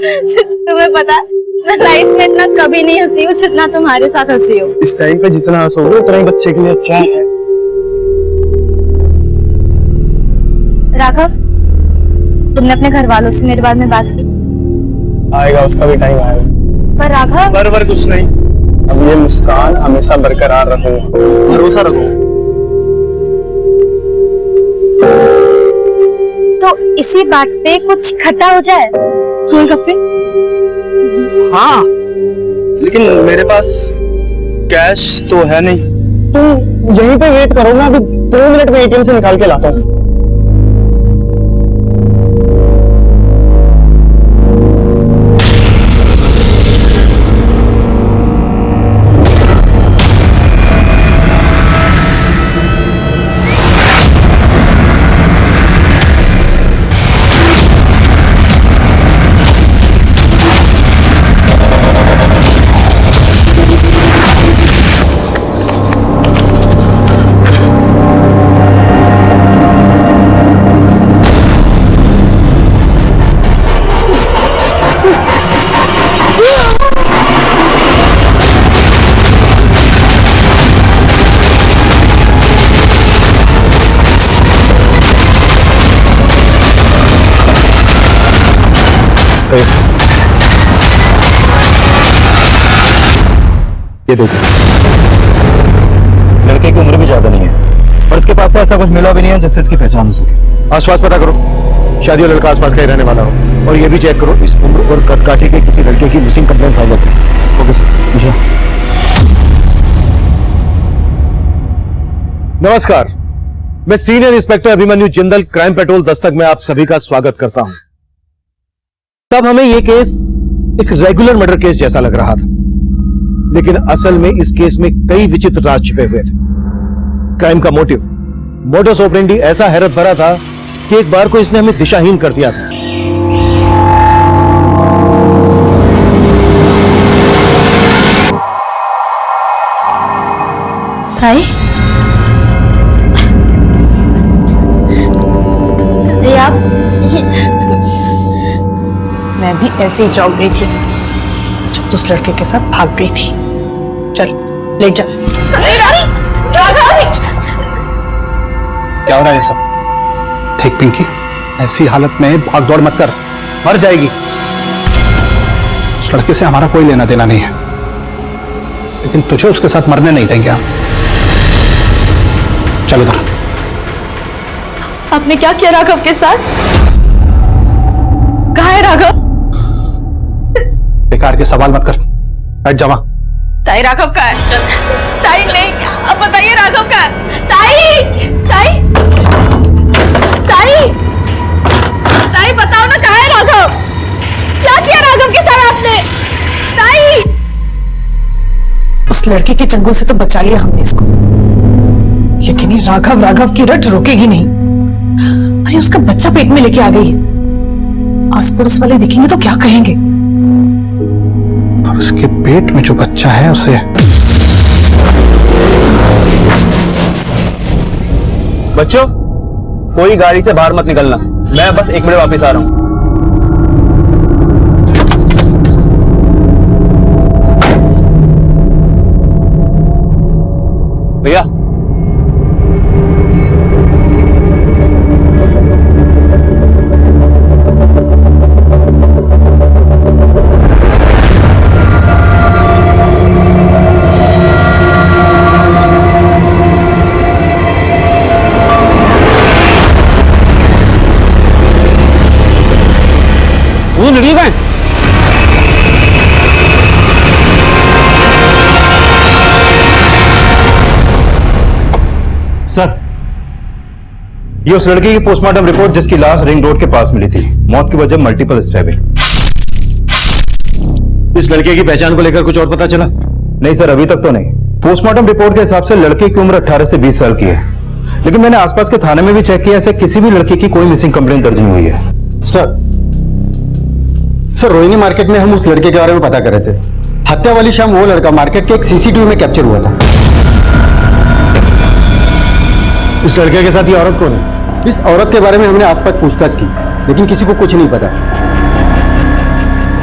तुम्हें पता, मैं लाइफ में इतना कभी नहीं हंसी हूँ जितना तुम्हारे साथ हंसी हो। इस टाइम पे जितना हंसोगे उतना ही बच्चे के लिए अच्छा है। राघव, तुमने अपने घर वालों से मेरे बारे में बात की? आएगा, उसका भी टाइम आएगा। पर राघव, पर कुछ नहीं, अब ये मुस्कान हमेशा बरकरार रखूंगा, भरोसा रखूंगा। तो इसी बात पे कुछ इकट्ठा हो जाए। गोलगप्पे? हाँ, लेकिन मेरे पास कैश तो है नहीं। तुम यहीं पे वेट करो, मैं अभी 2 मिनट में एटीएम से निकाल के लाता हूँ। ये देखो, लड़के की उम्र भी ज्यादा नहीं है और इसके पास से ऐसा कुछ मिला भी नहीं है जिससे इसकी पहचान हो सके। आसपास पता करो, शादी वाला लड़का आसपास का ही रहने वाला हो, और ये भी चेक करो इस उम्र और कदकाठी के किसी लड़के की मिसिंग कंप्लेंट फाइल करो। Okay sir. नमस्कार, मैं senior inspector Abhimanyu Jindal, crime petrol Dastak में आप सभी का स्वागत करता हूं। तब हमें यह केस एक रेगुलर मर्डर केस जैसा लग रहा था, लेकिन असल में इस केस में कई विचित्र राज छिपे हुए थे। क्राइम का मोटिव, मोडस ऑपरेंडी ऐसा हैरत भरा था कि एक बार को इसने हमें दिशाहीन कर दिया था। आप मैं भी ऐसे ही चौंक गई थी जब उस लड़के के साथ भाग गई थी। चल ले जा। क्या हो रहा है ये सब? ठीक पिंकी, ऐसी हालत में भाग दौड़ मत कर, मर जाएगी। उस लड़के से हमारा कोई लेना देना नहीं है, लेकिन तुझे उसके साथ मरने नहीं देंगे हम। चल उधर। आपने क्या किया राघव के साथ? कहाँ है राघव? बेकार के सवाल मत कर, बैठ जा वहां। ताई राघव का है? चल। ताई नहीं, अब बताइए राघव का है? ताई ताई ताई ताई बताओ ना, कहाँ है राघव? क्या किया राघव के साथ आपने? ताई, उस लड़के के चंगुल से तो बचा लिया हमने इसको, लेकिन ये राघव राघव की रट रुकेगी नहीं। अरे उसका बच्चा पेट में लेके आ गई है, आस पड़ोस वाले देखेंगे तो क्या कहेंगे? और उसके पेट में जो बच्चा है उसे। बच्चों, कोई गाड़ी से बाहर मत निकलना, मैं बस 1 मिनट वापस आ रहा हूं। भैया, वो लड़ी गए। सर, ये उस लड़के की पोस्टमार्टम रिपोर्ट जिसकी लाश रिंग रोड के पास मिली थी। मौत की वजह मल्टीपल स्टैबिंग। इस लड़के की पहचान को लेकर कुछ और पता चला? नहीं सर, अभी तक तो नहीं। पोस्टमार्टम रिपोर्ट के हिसाब से लड़के की उम्र 18 से 20 साल की है, लेकिन मैंने आसपास के थाने में भी चेक किया, ऐसे किसी भी लड़के की कोई मिसिंग कंप्लेंट दर्ज नहीं हुई है। सर रोहिणी मार्केट में हम उस लड़के के बारे में पता कर रहे थे। हत्या वाली शाम वो लड़का मार्केट के एक सीसीटीवी में कैप्चर हुआ था। इस लड़के के साथ ये औरत कौन है? इस औरत के बारे में हमने आसपास पूछताछ की, लेकिन किसी को कुछ नहीं पता।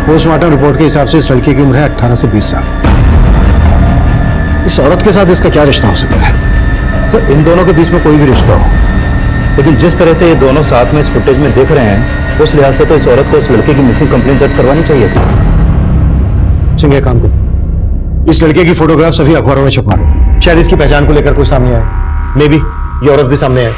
पोस्टमार्टम रिपोर्ट के हिसाब से इस लड़की की उम्र है 18 से 20 साल। इस औरत के साथ इसका क्या रिश्ता हो सकता है? सर, इन दोनों के बीच में कोई भी रिश्ता हो, लेकिन जिस तरह से ये दोनों साथ में इस फुटेज में दिख रहे हैं, उस लिहाज से तो इस औरत को उस लड़के की मिसिंग कंप्लेंट दर्ज करवानी चाहिए थी। सिंह, एक काम करो, इस लड़के की फोटोग्राफ सभी अखबारों में छपवा दो। शायद इसकी पहचान को लेकर कोई सामने आए, मे बी ये औरत भी सामने आए।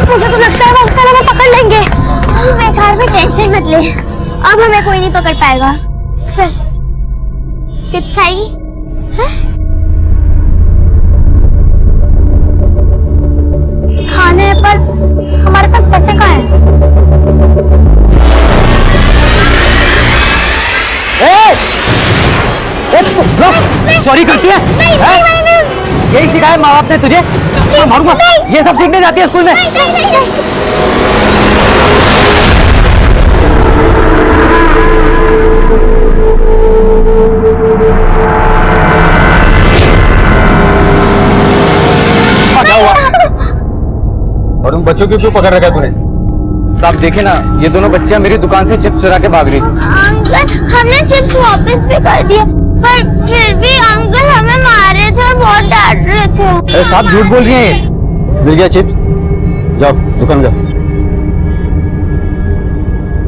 मुझे तो लगता है वो अंकल हमें पकड़ लेंगे। बेकार में टेंशन मत ले, अब हमें कोई नहीं पकड़ पाएगा। चल, चिप्स खाएगी? हैं? खाने हैं, पर हमारे पास पैसे कहाँ हैं? चोरी करती है? यही सिखाया माँ बाप ने तुझे? तो मारूंगा। ये सब सीखने जाती है स्कूल में? क्या हुआ? और उन बच्चों को क्यों पकड़ रखा है तूने? आप देखे ना, ये दोनों बच्चियां मेरी दुकान से चिप्स चुरा के भाग रही थी। अंकल, हमने चिप्स वापस भी कर दिए, पर फिर भी अंकल हमें मार रहे थे और बहुत डांट रहे थे। अरे साहब, झूठ बोल रही हैं ये। मिल गया चिप्स? जाओ दुकान जाओ।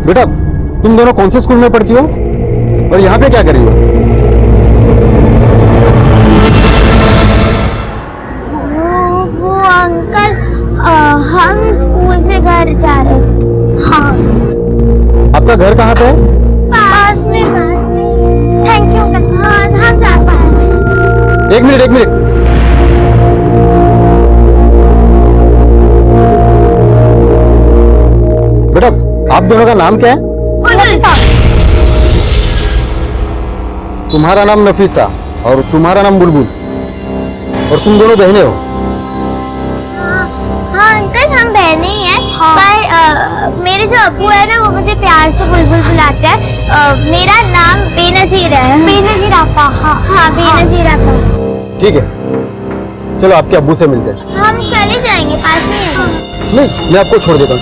बेटा, तुम दोनों कौन से स्कूल में पढ़ती हो और यहाँ पे क्या कर रही हो? वो अंकल, हम स्कूल से घर जा रहे थे। हाँ, आपका घर कहाँ पे है? पास में। Thank you uncle. हाँ, हम जा पाएंगे। एक मिनट। बेटा, आप दोनों का नाम क्या है? तुम्हारा नाम नफीसा और तुम्हारा नाम बुलबुल, और तुम दोनों बहनें हो। हाँ अंकल, हम बहने ही हैं। पर मेरे जो अब्बू है ना, वो मुझे प्यार से बुलबुल बुलाते हैं। मेरा नाम बेनजीर है। बेनजीर आपा? हाँ, बेनजीर आपा। ठीक है, चलो आपके अब्बू से मिलते हैं। हम चले जाएंगे, पास में है। नहीं, मैं आपको छोड़ देता हूँ।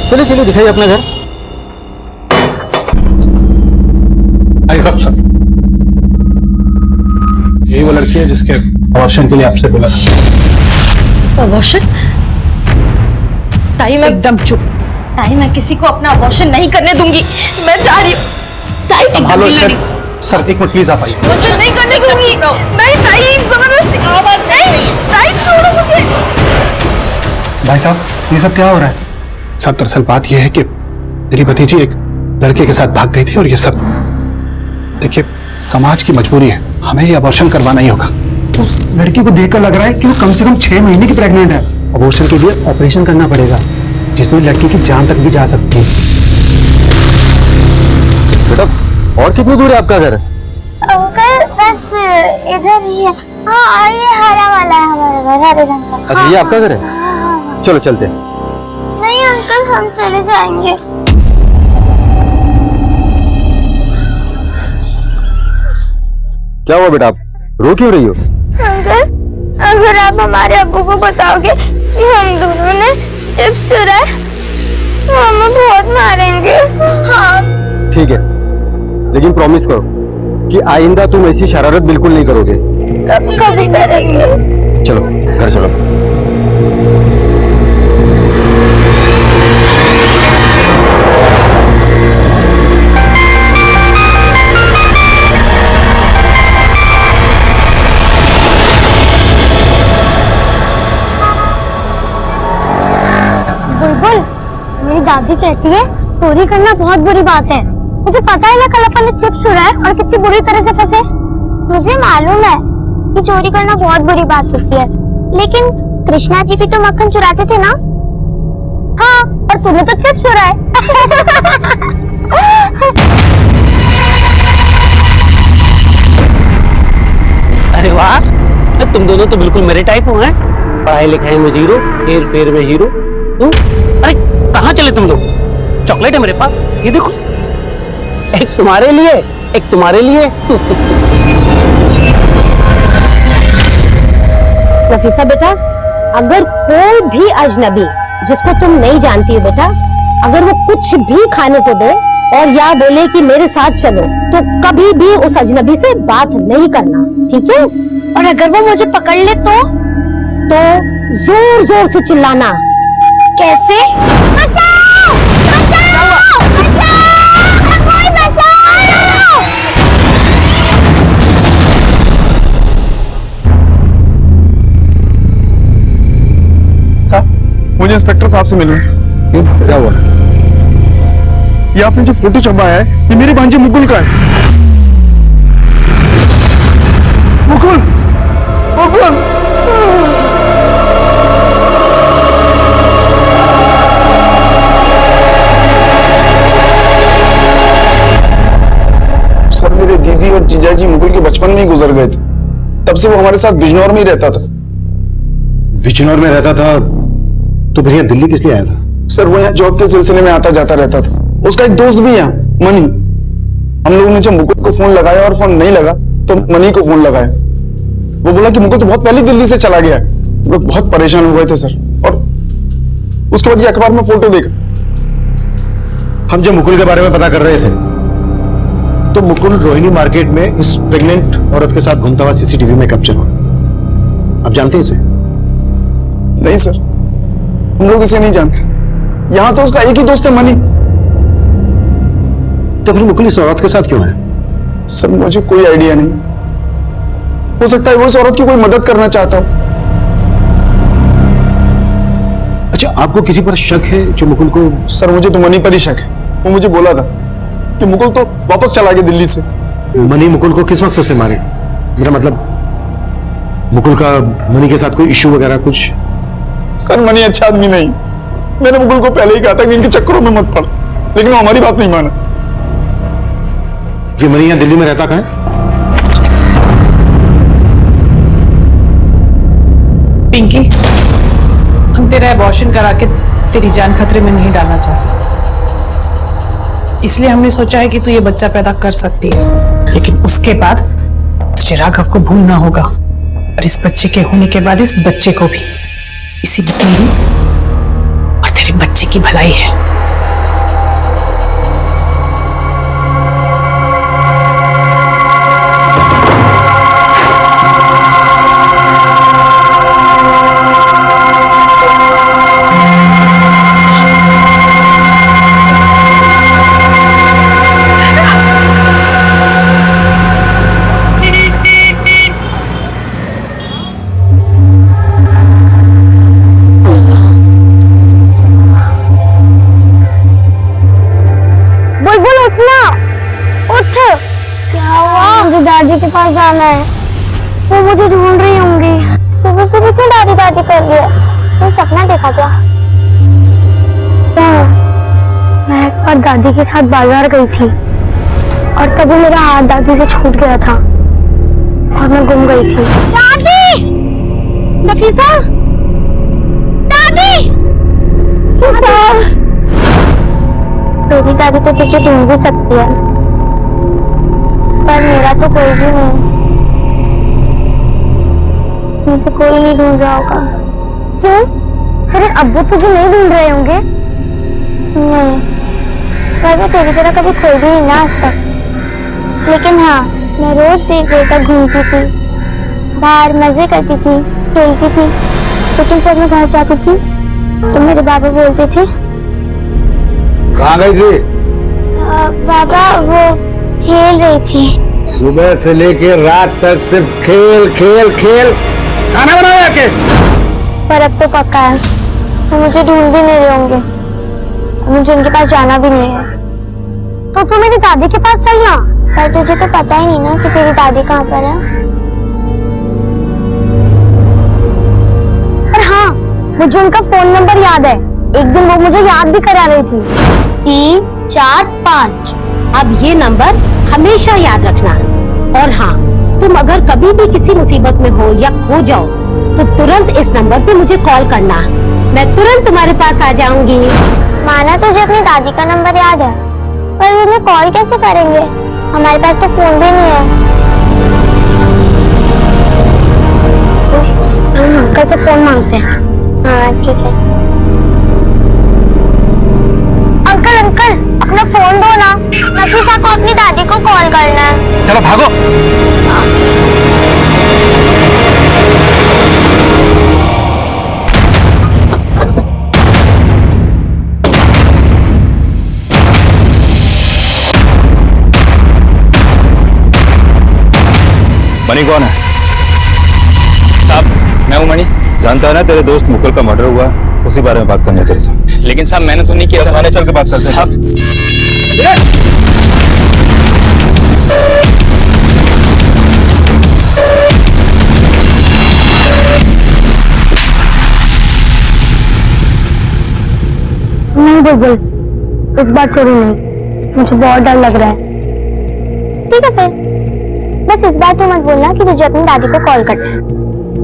चलिए दिखाइए अपना घर। यही वो लड़की है जिसके अबॉर्शन के लिए आपसे बोला था। अबॉर्शन? ताई, मैं एकदम चुप। ताई, मैं किसी को अपना अबॉर्शन नहीं करने दूंगी। मैं जा रही हूँ। ताई, हेलो सर, एक मिनट प्लीज, आप आइए। अबॉर्शन नहीं करने दूंगी। नहीं ताई, जबरदस्ती आवाज नहीं। ताई, छोड़ो मुझे। भाई साहब, ये सब क्या हो रहा है? साहब, दरअसल बात यह है कि मेरी भतीजी एक लड़के के साथ भाग गई थी, और ये सब देखिए, समाज की मजबूरी है, हमें ये अबॉर्शन करवाना ही होगा। उस लड़की को देखकर लग रहा है कि वो कम से कम 6 महीने की प्रेग्नेंट है। अबॉर्शन के लिए ऑपरेशन करना पड़ेगा, जिसमें लड़की की जान तक भी जा सकती है। बेटा, और कितनी दूर है आपका घर? अंकल, बस इधर ही है। हाँ, ये हरा वाला है हमारा घर, हरे रंग का। अच्छा, ये आपका घर है? चलो चलते हैं। नहीं अंकल, हम चले जाएंगे। क्या हुआ बेटा, आप रो क्यों रही हो? अंकल, अगर आप हमारे अब्बू को बताओगे कि हम दोनों ने चिप्स चुराए, तो हमें बहुत मारेंगे। हाँ। ठीक है, लेकिन प्रॉमिस करो कि आइंदा तुम ऐसी शरारत बिल्कुल नहीं करोगे। कभी करेंगे। चलो घर चलो। बुलबुल, मेरी दादी कहती है चोरी करना बहुत बुरी बात है। मुझे पता है ना, कल अपन ने चिप्स चुराए और कितनी बुरी तरह से फंसे। मुझे मालूम है कि चोरी करना बहुत बुरी बात होती है, लेकिन कृष्णा जी भी तो मक्खन चुराते थे ना। हाँ, और तूने तो चिप्स चुराए। अरे वाह, तुम दोनों तो बिल्कुल मेरे टाइप हो हैं। पढ़ाई लिखाई में जीरो, हेर फेर में हीरो। अरे कहाँ चले तुम लोग? चॉकलेट है मेरे पास, ये देखो, एक तुम्हारे लिए, एक तुम्हारे लिए। नफीसा बेटा, अगर कोई भी अजनबी जिसको तुम नहीं जानती हो बेटा, अगर वो कुछ भी खाने को दे और या बोले कि मेरे साथ चलो, तो कभी भी उस अजनबी से बात नहीं करना, ठीक है? और अगर वो मुझे पकड़ ले तो जोर जोर से चिल्लाना। कैसे? बचाओ! बचाओ! बचाओ! कोई बचाओ! साहब, मुझे इंस्पेक्टर साहब से मिलना है। क्या हुआ? ये आपने जो फोटो छपवाया है, ये मेरी भांजी मुकुल का है। मुकुल! मुकुल! सर, मेरे दीदी और जीजाजी मुकुल के बचपन में ही गुजर गए थे। तब से वो हमारे साथ बिजनौर में ही रहता था। बिजनौर में रहता था तो फिर यहाँ दिल्ली किस लिए आया था? सर, वो यहाँ जॉब के सिलसिले में आता जाता रहता था। उसका एक दोस्त भी यहाँ, मनी। हम लोगों ने जब मुकुल को फोन लगाया और फोन नहीं लगा तो मनी को फोन लगाया। वो बोला कि मुकुल तो बहुत पहले दिल्ली से चला गया है। हम लोग बहुत परेशान हो गए थे सर। और उसके बाद ये अखबार में फोटो देखा। हम जब मुकुल के बारे में पता कर रहे थे तो मुकुल रोहिणी मार्केट में इस प्रेग्नेंट औरत के साथ घूमता हुआ सीसीटीवी में कैप्चर हुआ। आप जानते हैं इसे? नहीं सर, हम लोग इसे नहीं जानते। यहाँ तो उसका एक ही दोस्त है, मनी। तो फिर मुकुल इस औरत के साथ क्यों है? सर, मुझे कोई आइडिया नहीं। हो सकता है वो इस औरत की कोई मदद करना चाहता हो। अच्छा, आपको किसी पर शक है जो मुकुल को? सर, मुझे तो मनी पर ही शक है। वो मुझे बोला था कि मुकुल तो वापस चला गया दिल्ली से। मनी मुकुल को किस मकसद से मारे? मेरा मतलब, मुकुल का मनी के साथ कोई इश्यू वगैरह कुछ? सर, मनी अच्छा आदमी नहीं। मैंने मुकुल को पहले ही कहा था कि इनके चक्करों में मत पड़, लेकिन वो हमारी बात नहीं माना। ये मनी यहाँ दिल्ली में रहता कहाँ है? पिंकी, हम तेरा एबॉर्शन करा के तेरी जान खतरे में नहीं डालना चाहते, इसलिए हमने सोचा है कि तू ये बच्चा पैदा कर सकती है, लेकिन उसके बाद तुझे राघव को भूलना होगा, और इस बच्चे के होने के बाद इस बच्चे को भी। इसी में तेरी और तेरे बच्चे की भलाई है। दादी के पास जाना है। वो मुझे ढूंढ रही होंगी। सुबह सुबह क्यों दादी दादी कर रही है? तो सपना देखा क्या? मैं एक बार दादी के साथ बाजार गई थी और तभी मेरा हाथ दादी से छूट गया था और मैं गुम गई थी। दादी! नफीसा! दादी! नफीसा! मेरी दादी तो तुझे ढूंढ भी सकती है, पर मेरा तो कोई भी नहीं। मुझे कोई नहीं ढूंढ रहा होगा। क्यों? तेरे अब्बू तुझे नहीं ढूंढ रहे होंगे? नहीं, पर मैं तेरी तरह कभी खोई भी नहीं ना आज तक। लेकिन हाँ, मैं रोज देर देर तक घूमती थी, बाहर मजे करती थी, खेलती थी। लेकिन जब मैं घर जाती थी तो मेरे बाबा बोलते थे, कहाँ गई थी? बाबा वो खेल रही थी। सुबह से लेकर रात तक सिर्फ खेल खेल खेल। खाना बनाया के? पर अब तो पक्का है, वो मुझे ढूंढ भी नहीं रहे होंगे, मुझे उनके पास जाना भी नहीं है। तो तू मेरी दादी के पास चलना। पर तुझे तो पता ही नहीं ना कि तेरी दादी कहाँ पर है। पर हाँ, मुझे उनका फोन नंबर याद है। एक दिन वो मुझे याद भी करा रही थी। 3 4 5। अब ये नंबर हमेशा याद रखना। और हाँ, तुम अगर कभी भी किसी मुसीबत में हो या खो जाओ तो तुरंत इस नंबर पे मुझे कॉल करना, मैं तुरंत तुम्हारे पास आ जाऊंगी। माना तुझे अपनी दादी का नंबर याद है, पर उन्हें कॉल कैसे करेंगे? हमारे पास तो फोन भी नहीं है। हम अंकल से फोन मांगते हैं। हाँ ठीक है। अंकल अंकल अपना फोन दो ना, नफीसा को अपनी दादी को कॉल करना है। चलो भागो। मनी कौन है? साहब मैं हूँ मणि। जानता है ना तेरे दोस्त मुकुल का मर्डर हुआ, उसी बारे में बात करनी है तेरे साथ। लेकिन साहब मैंने तो नहीं किया। थाने चल के बात करते हैं। साहब नहीं बुलबुल, इस बार चोरी नहीं, मुझे बहुत डर लग रहा है। ठीक है फिर, बस इस बार तो मत बोलना कि तुझे अपनी दादी को कॉल करना है।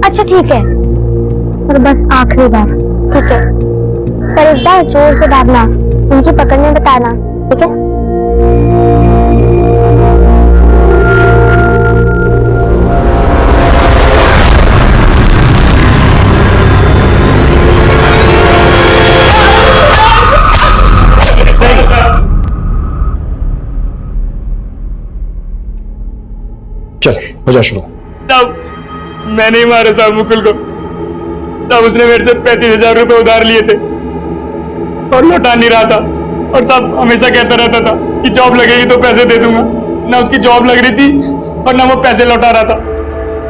अच्छा ठीक है, और बस आखिरी बार, ठीक है? पर इस बार जोर से भागना, उनकी पकड़ में बताना, ठीक है? चल हो जा शुरू। तब मैंने ही मारा साहब मुकुल को। तब उसने मेरे से 35,000 रुपए उधार लिए थे और लौटा नहीं रहा था, और साहब हमेशा कहता रहता था कि जॉब लगेगी तो पैसे दे दूंगा। ना उसकी जॉब लग रही थी और ना वो पैसे लौटा रहा था।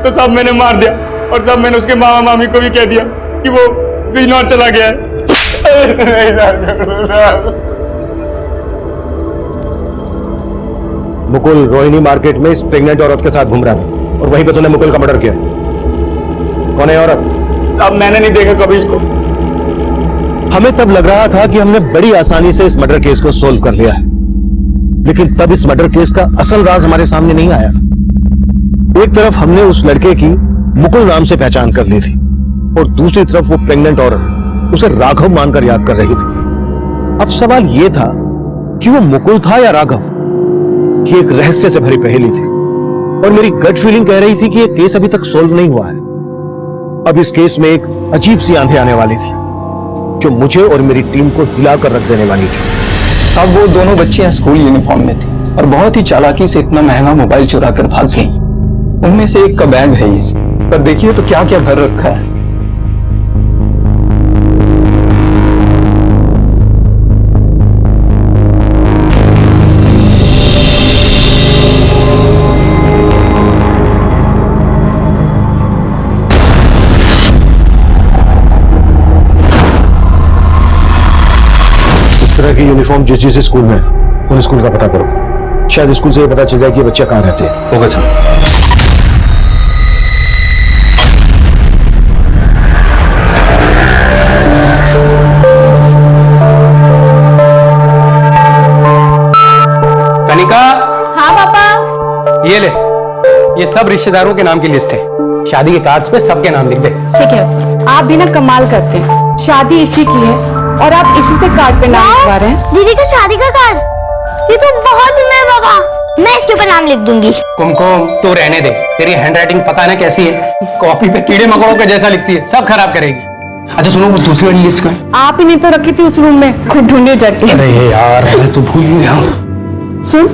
तो साहब मैंने मार दिया, और साहब मैंने उसके मामा मामी को भी कह दिया कि वो बिजनौर चला गया है। मुकुल रोहिणी मार्केट में इस प्रेग्नेंट औरत के साथ घूम रहा था और वहीं पे तूने मुकुल का मर्डर किया। कौन है औरत? साहब मैंने नहीं देखा कभी इसको। हमें तब लग रहा था कि हमने बड़ी आसानी से इस मर्डर केस को सोल्व कर लिया है, लेकिन तब इस मर्डर केस का असल राज हमारे सामने नहीं आया था। एक तरफ हमने उस लड़के की मुकुल नाम से पहचान कर ली थी और दूसरी तरफ वो प्रेग्नेंट औरत उसे राघव मानकर याद कर रही थी। अब सवाल यह था कि वो मुकुल था या राघव। ये एक रहस्य से भरी पहेली थी और मेरी गट फीलिंग कह रही थी कि यह केस अभी तक सोल्व नहीं हुआ है। अब इस केस में एक अजीब सी आंधी आने वाली थी जो मुझे और मेरी टीम को हिलाकर रख देने वाली थी। सब वो दोनों बच्चियां स्कूल यूनिफॉर्म में थी और बहुत ही चालाकी से इतना महंगा मोबाइल चुरा कर भाग गई। उनमें से एक का बैग है ये, पर देखिए तो क्या क्या भर रखा है। की यूनिफॉर्म जिस स्कूल में उन स्कूल का पता करो, शायद स्कूल से ये पता चल जाए कि बच्चा कहां रहते हैं। होगा सर। कनिका। हाँ पापा। ये ले, ये सब रिश्तेदारों के नाम की लिस्ट है। शादी के कार्ड्स पे सबके नाम लिख दे। ठीक है, आप भी ना कमाल करते हैं। शादी इसी की है और आप इसी से कार्ड पे नाम लिखवा रहे हैं। दीदी का शादी का कार्ड, ये तो बहुत सुंदर है बाबा, मैं इसके ऊपर नाम लिख दूंगी। कुमकुम तू रहने दे, तेरी हैंडराइटिंग पता ना कैसी है, कॉपी पे कीड़े मकोड़ों के जैसा लिखती है, सब खराब करेगी। अच्छा सुनो, वो दूसरी वाली लिस्ट का आप ही ने तो रखी थी उस रूम में, खुद ढूंढने जाके। अरे यार मैं तो भूल गया। सुन,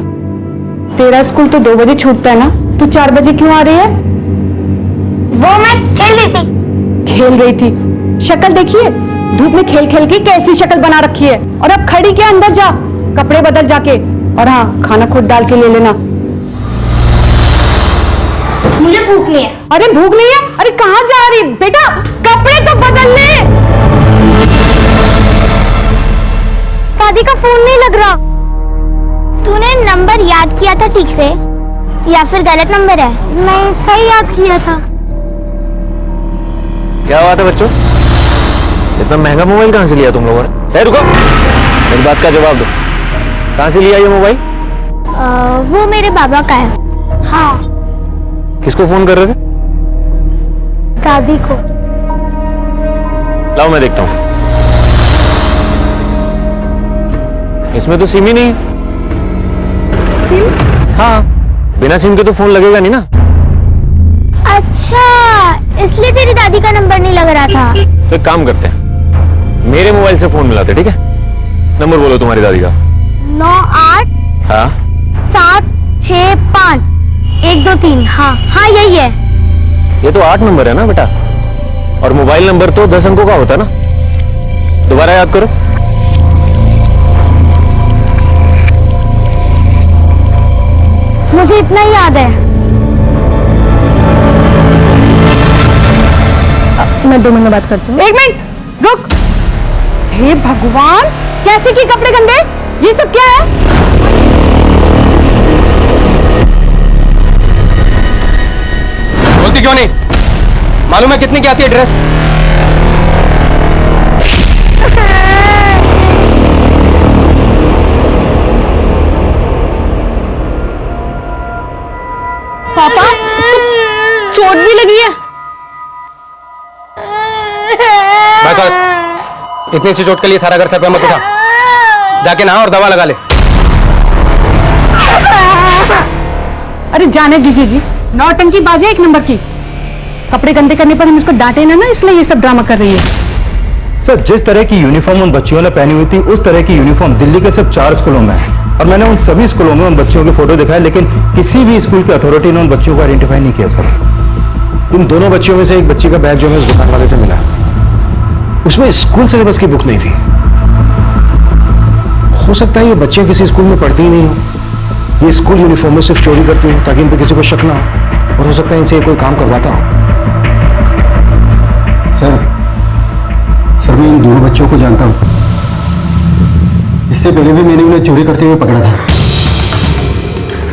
तेरा स्कूल तो 2 बजे छूटता है ना, तू 4 बजे क्यों आ रही है? वो मैं खेल रही थी। खेल रही थी? शक्ल देखिए, धूप में खेल खेल के कैसी शक्ल बना रखी है। और अब खड़ी के अंदर जा, कपड़े बदल जाके, और हाँ खाना खुद डाल के ले लेना। मुझे भूख नहीं है। अरे भूख नहीं है? अरे कहाँ जा रही बेटा, कपड़े तो बदल ले। दादी का फोन नहीं लग रहा। तूने नंबर याद किया था ठीक से या फिर गलत नंबर है? मैं सही याद किया था। क्या बात है बच्चों, इतना महंगा मोबाइल कहाँ से लिया तुम लोगों ने? रुको, मेरी बात का जवाब दो, कहाँ से लिया ये मोबाइल? वो मेरे बाबा का है। हाँ। किसको फोन कर रहे थे? दादी को। लाओ मैं देखता हूं। इसमें तो सिम ही नहीं। सिम? हाँ, बिना सिम के तो फोन लगेगा नहीं ना। अच्छा, इसलिए तेरी दादी का नंबर नहीं लग रहा था। तो एक काम करते हैं, मेरे मोबाइल से फोन मिलाते, ठीक है? नंबर बोलो तुम्हारी दादी का। 98 हाँ 765 123। हाँ हाँ, यही है। ये तो 8 नंबर है ना बेटा, और मोबाइल नंबर तो 10 अंकों का होता है ना। दोबारा याद करो। मुझे इतना ही याद है। मैं 2 मिनट में बात करती हूँ। 1 मिनट रुक। हे भगवान, कैसे की कपड़े गंदे? ये सब क्या है? बोलती क्यों नहीं? मालूम है कितने की आती है ड्रेस? पापा, चोट भी लगी है। भाई साहब, इतनी सी चोट के लिए सारा घर सर पे मत उठा। जाके नहा और दवा लगा ले। अरे जाने दीजिए जी, नौटंकी बाजी 1 नंबर की। कपड़े गंदे करने पर हम इसको डांटे ना, इसलिए ये सब ड्रामा कर रही है। सर, जिस तरह की यूनिफॉर्म उन बच्चियों ने पहनी हुई थी, उस तरह की यूनिफॉर्म दिल्ली के सिर्फ 4 स्कूलों में है, और मैंने उन सभी स्कूलों में उन बच्चियों के फोटो दिखाए, लेकिन किसी भी स्कूल की अथॉरिटी ने उन बच्चियों को आइडेंटिफाई नहीं किया। सर, इन दोनों बच्चियों में से एक बच्ची का बैग जो है उस दुकान वाले से मिला, उसमें स्कूल सिलेबस की बुक नहीं थी। हो सकता है ये बच्चे किसी स्कूल में पढ़ती ही नहीं हो, ये स्कूल यूनिफॉर्म में सिर्फ चोरी करती हो ताकि इन पे किसी को शक ना हो, और हो सकता है इनसे कोई काम करवाता हो। सर मैं इन दोनों बच्चों को जानता हूँ। इससे पहले भी मैंने उन्हें चोरी करते हुए पकड़ा था।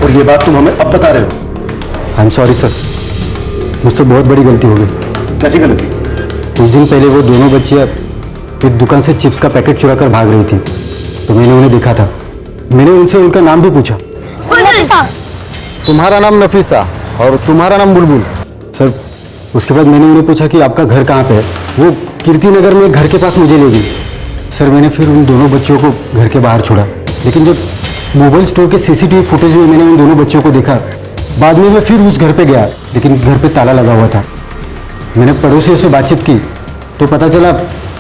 और ये बात तुम हमें अब बता रहे हो? आई एम सॉरी सर, मुझसे बहुत बड़ी गलती हो गई। कैसी गलती? कुछ दिन पहले वो दोनों बच्चियां एक दुकान से चिप्स का पैकेट चुरा कर भाग रही थी, तो मैंने उन्हें देखा था। मैंने उनसे उनका नाम भी पूछा। तुम्हारा नाम नफीसा और तुम्हारा नाम बुलबुल। सर, उसके बाद मैंने उन्हें पूछा कि आपका घर कहाँ पे है। वो कीर्ति नगर में घर के पास मुझे ले गई। सर, मैंने फिर उन दोनों बच्चों को घर के बाहर छोड़ा, लेकिन जब मोबाइल स्टोर के सीसीटीवी फुटेज में मैंने उन दोनों बच्चों को देखा, बाद में मैं फिर उस घर पे गया, लेकिन घर पे ताला लगा हुआ था। मैंने पड़ोसियों से बातचीत की तो पता चला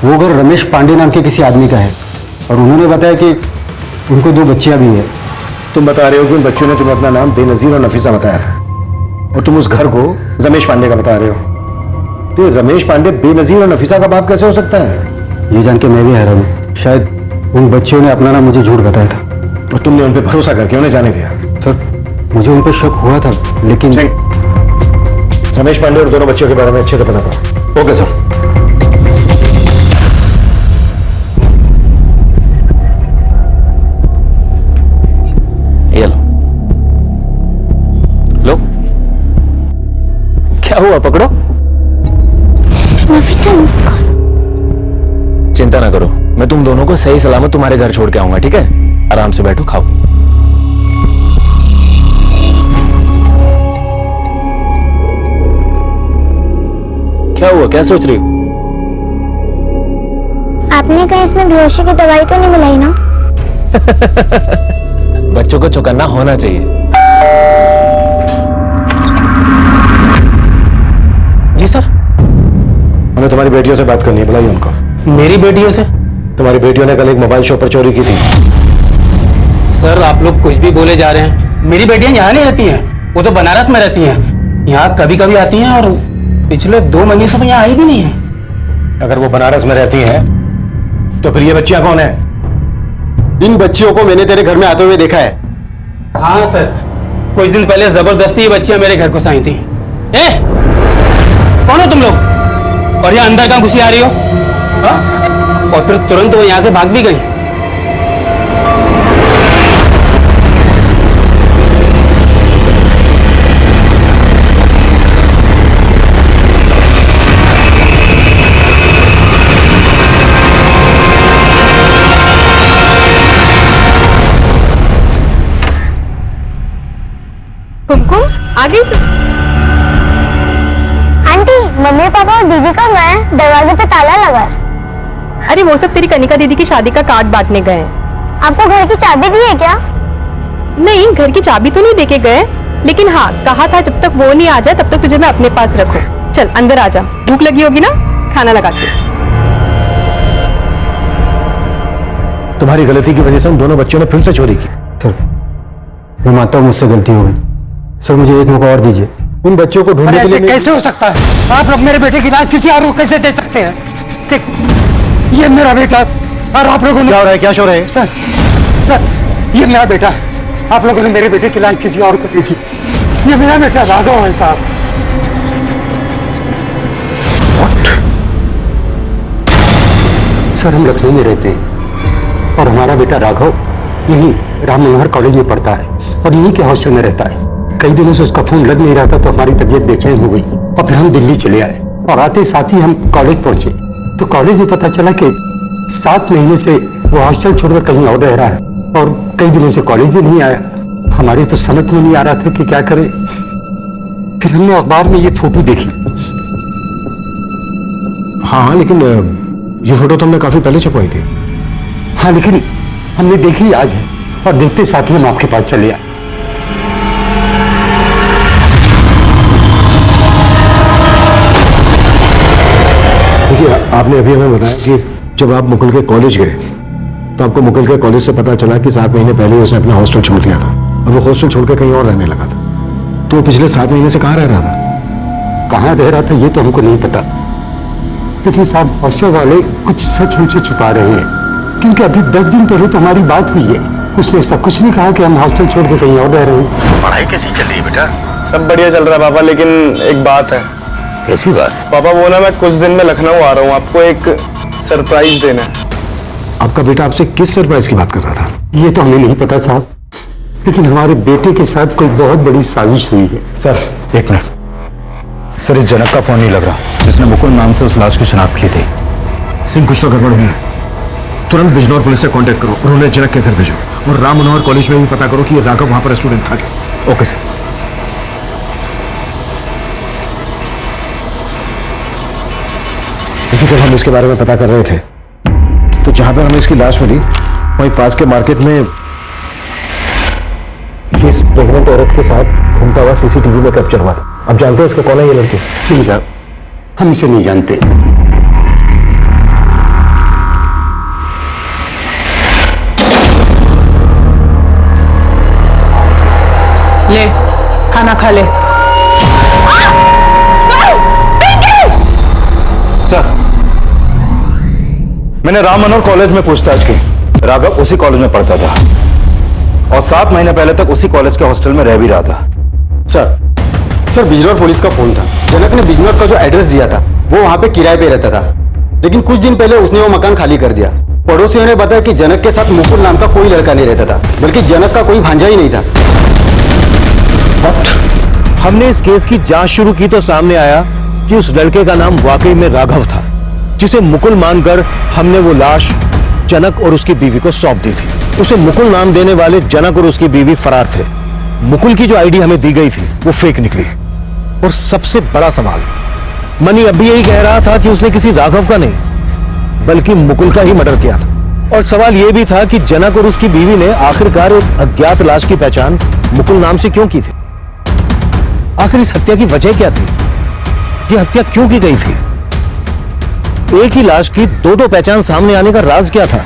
वो घर रमेश पांडे नाम के किसी आदमी का है, और उन्होंने बताया कि उनको 2 बच्चियां भी हैं। तुम बता रहे हो कि उन बच्चों ने तुम्हें अपना नाम बेनजीर और नफीसा बताया था, और तुम उस घर को रमेश पांडे का बता रहे हो। तो रमेश पांडे बेनजीर और नफीसा का बाप कैसे हो सकता है? ये जान के मैं भी हैरान हूँ। शायद उन बच्चियों ने अपना नाम मुझे झूठ बताया था, और तुमने उन पर भरोसा करके उन्हें जाने दिया। सर, मुझे उन पर शक हुआ था, लेकिन रमेश पांडे और दोनों बच्चों के बारे में अच्छे से पता करो। Okay sir. ये लो, क्या हुआ? पकड़ो। चिंता ना करो, मैं तुम दोनों को सही सलामत तुम्हारे घर छोड़ के आऊंगा, ठीक है? आराम से बैठो, खाओ। क्या हुआ? क्या सोच रही हो? आपने कहीं इसमें बेहोशी की दवाई तो नहीं मिलाई ना? बच्चों को चौकन्ना होना चाहिए। जी सर। हमें तुम्हारी बेटियों से बात करनी है, बुलाइए उनको। मेरी बेटियों से? तुम्हारी बेटियों ने कल एक मोबाइल शॉप पर चोरी की थी। सर, आप लोग कुछ भी बोले जा रहे हैं। मेरी बेटियां यहाँ नहीं रहती हैं, वो तो बनारस में रहती हैं। यहाँ कभी कभी आती हैं, और पिछले 2 महीने से तो यहाँ आई भी नहीं है। अगर वो बनारस में रहती हैं, तो फिर ये बच्चियां कौन है? इन बच्चियों को मैंने तेरे घर में आते हुए देखा है। हाँ सर, कुछ दिन पहले जबरदस्ती ये बच्चियां मेरे घर को आई थी। ए, कौन हो तुम लोग? और यहाँ अंदर कहाँ घुसी आ रही हो? हाँ? और फिर तुरंत वो यहाँ से भाग भी गई। कुमकुम, आ गई तू? आंटी, मम्मी पापा और दीदी कब आए? दरवाजे पे ताला लगा है। अरे वो सब तेरी कनिका दीदी की शादी का कार्ड बांटने गए हैं। आपको घर की चाबी दी है क्या? नहीं, घर की चाबी तो नहीं देके गए, लेकिन हाँ कहा था जब तक वो नहीं आ जाए तब तक तुझे मैं अपने पास रखूं। चल अंदर आ जा, भूख लगी होगी ना, खाना लगाते। तुम्हारी गलती की वजह से उन दोनों बच्चों ने फिर से चोरी की। सर मैं मानता हूँ मुझसे गलती हो गई। सर मुझे एक मौका और दीजिए। उन बच्चों को ढूंढने के लिए कैसे हो सकता है? आप लोग मेरे बेटे की लाश किसी और को कैसे दे सकते हैं? देख, ये मेरा बेटा और आप लोगों ने क्या हो रहा है? क्या शोर है? सर ये मेरा बेटा है। आप लोगों ने मेरे बेटे की लाश किसी और को दी थी। ये मेरा बेटा राघव है साहब। सर हम लखनऊ में रहते हैं और हमारा बेटा राघव यही राम मनोहर कॉलेज में पढ़ता है और यहीं के हॉस्टल में रहता है। कई दिनों से उसका फोन लग नहीं रहा था तो हमारी तबीयत बेचैन हो गई और फिर हम दिल्ली चले आए और आते साथ ही हम कॉलेज पहुंचे तो कॉलेज में पता चला कि 7 महीने से वो हॉस्टल छोड़कर कहीं और रह रहा है और कई दिनों से कॉलेज में नहीं आया। हमारी तो समझ में नहीं आ रहा था कि क्या करें। फिर हमने अखबार में ये फोटो देखी। हाँ लेकिन ये फोटो तो हमने काफी पहले छपवाई थी। हाँ लेकिन हमने देखी आज है और देखते साथ ही हम आपके पास चले आए। देखिए आपने अभी हमें बताया कि जब आप मुकुल के कॉलेज गए तो आपको मुकुल के कॉलेज से पता चला कि 7 महीने पहले उसने अपना हॉस्टल छोड़ दिया था और वो हॉस्टल छोड़कर कहीं और रहने लगा था। तो पिछले 7 महीने से कहाँ रह रहा था? कहाँ रह रहा था ये तो हमको नहीं पता, लेकिन साहब हॉस्टल वाले कुछ सच हमसे छुपा रहे हैं क्योंकि अभी 10 दिन पहले तो हमारी बात हुई है। उसने ऐसा कुछ नहीं कहा कि हम हॉस्टल छोड़ के कहीं और रह रहे हैं। पढ़ाई कैसी चल रही है बेटा? सब बढ़िया चल रहा है पापा, लेकिन एक बात है। कैसी बात? पापा वो ना मैं कुछ दिन में लखनऊ आ रहा हूँ, आपको एक सरप्राइज देना है। आपका बेटा आपसे किस सरप्राइज की बात कर रहा था? ये तो हमें नहीं पता साहब, लेकिन हमारे बेटे के साथ कोई बहुत बड़ी साजिश हुई है। सर एक मिनट। सर इस जनक का फोन नहीं लग रहा जिसने मुकुल नाम से उस लाश की शिनाख्त की थी। सिंह कुछ तो गड़बड़ हुई है। तुरंत बिजनौर पुलिस से कांटेक्ट करो और उन्हें जनक के घर भेजो और राम मनोहर कॉलेज में भी पता करो कि ये राघव वहां पर स्टूडेंट था क्या। Okay sir. क्योंकि जब हम इसके बारे में पता कर रहे थे तो जहां पर हमें इसकी लाश मिली वहीं पास के मार्केट में ये इस प्रेग्नेंट औरत के साथ घूमता हुआ सीसीटीवी में कैप्चर हुआ था। अब जानते हैं इसका कौन है ये लड़की? नहीं साहब हम इसे नहीं जानते। ले खाना खा ले। सर मैंने राम मनोहर कॉलेज में पूछताछ की। राघव उसी कॉलेज में पढ़ता था और 7 महीने पहले तक उसी कॉलेज के हॉस्टल में रह भी रहा था। सर बिजनौर पुलिस का फोन था। जनक ने बिजनौर का जो एड्रेस दिया था वो वहाँ पे किराए पे रहता था, लेकिन कुछ दिन पहले उसने वो मकान खाली कर दिया। पड़ोसियों ने बताया कि जनक के साथ मुकुल नाम का कोई लड़का नहीं रहता था, बल्कि जनक का कोई भांजा ही नहीं था। हमने इस केस की जांच शुरू की तो सामने आया कि उस लड़के का नाम वाकई में राघव था, जिसे मुकुल मानकर हमने वो लाश जनक और उसकी बीवी को सौंप दी थी। उसे मुकुल नाम देने वाले जनक और उसकी बीवी फरार थे। मुकुल की जो आईडी हमें दी गई थी वो फेक निकली। और सबसे बड़ा सवाल, मनी अब भी यही कह रहा था कि उसने किसी राघव का नहीं बल्कि मुकुल का ही मर्डर किया था। और सवाल यह भी था कि जनक और उसकी बीवी ने आखिरकार एक अज्ञात लाश की पहचान मुकुल नाम से क्यों की थी? आखिर इस हत्या की वजह क्या थी? यह हत्या क्यों की गई थी? एक ही लाश की दो पहचान सामने आने का राज क्या था?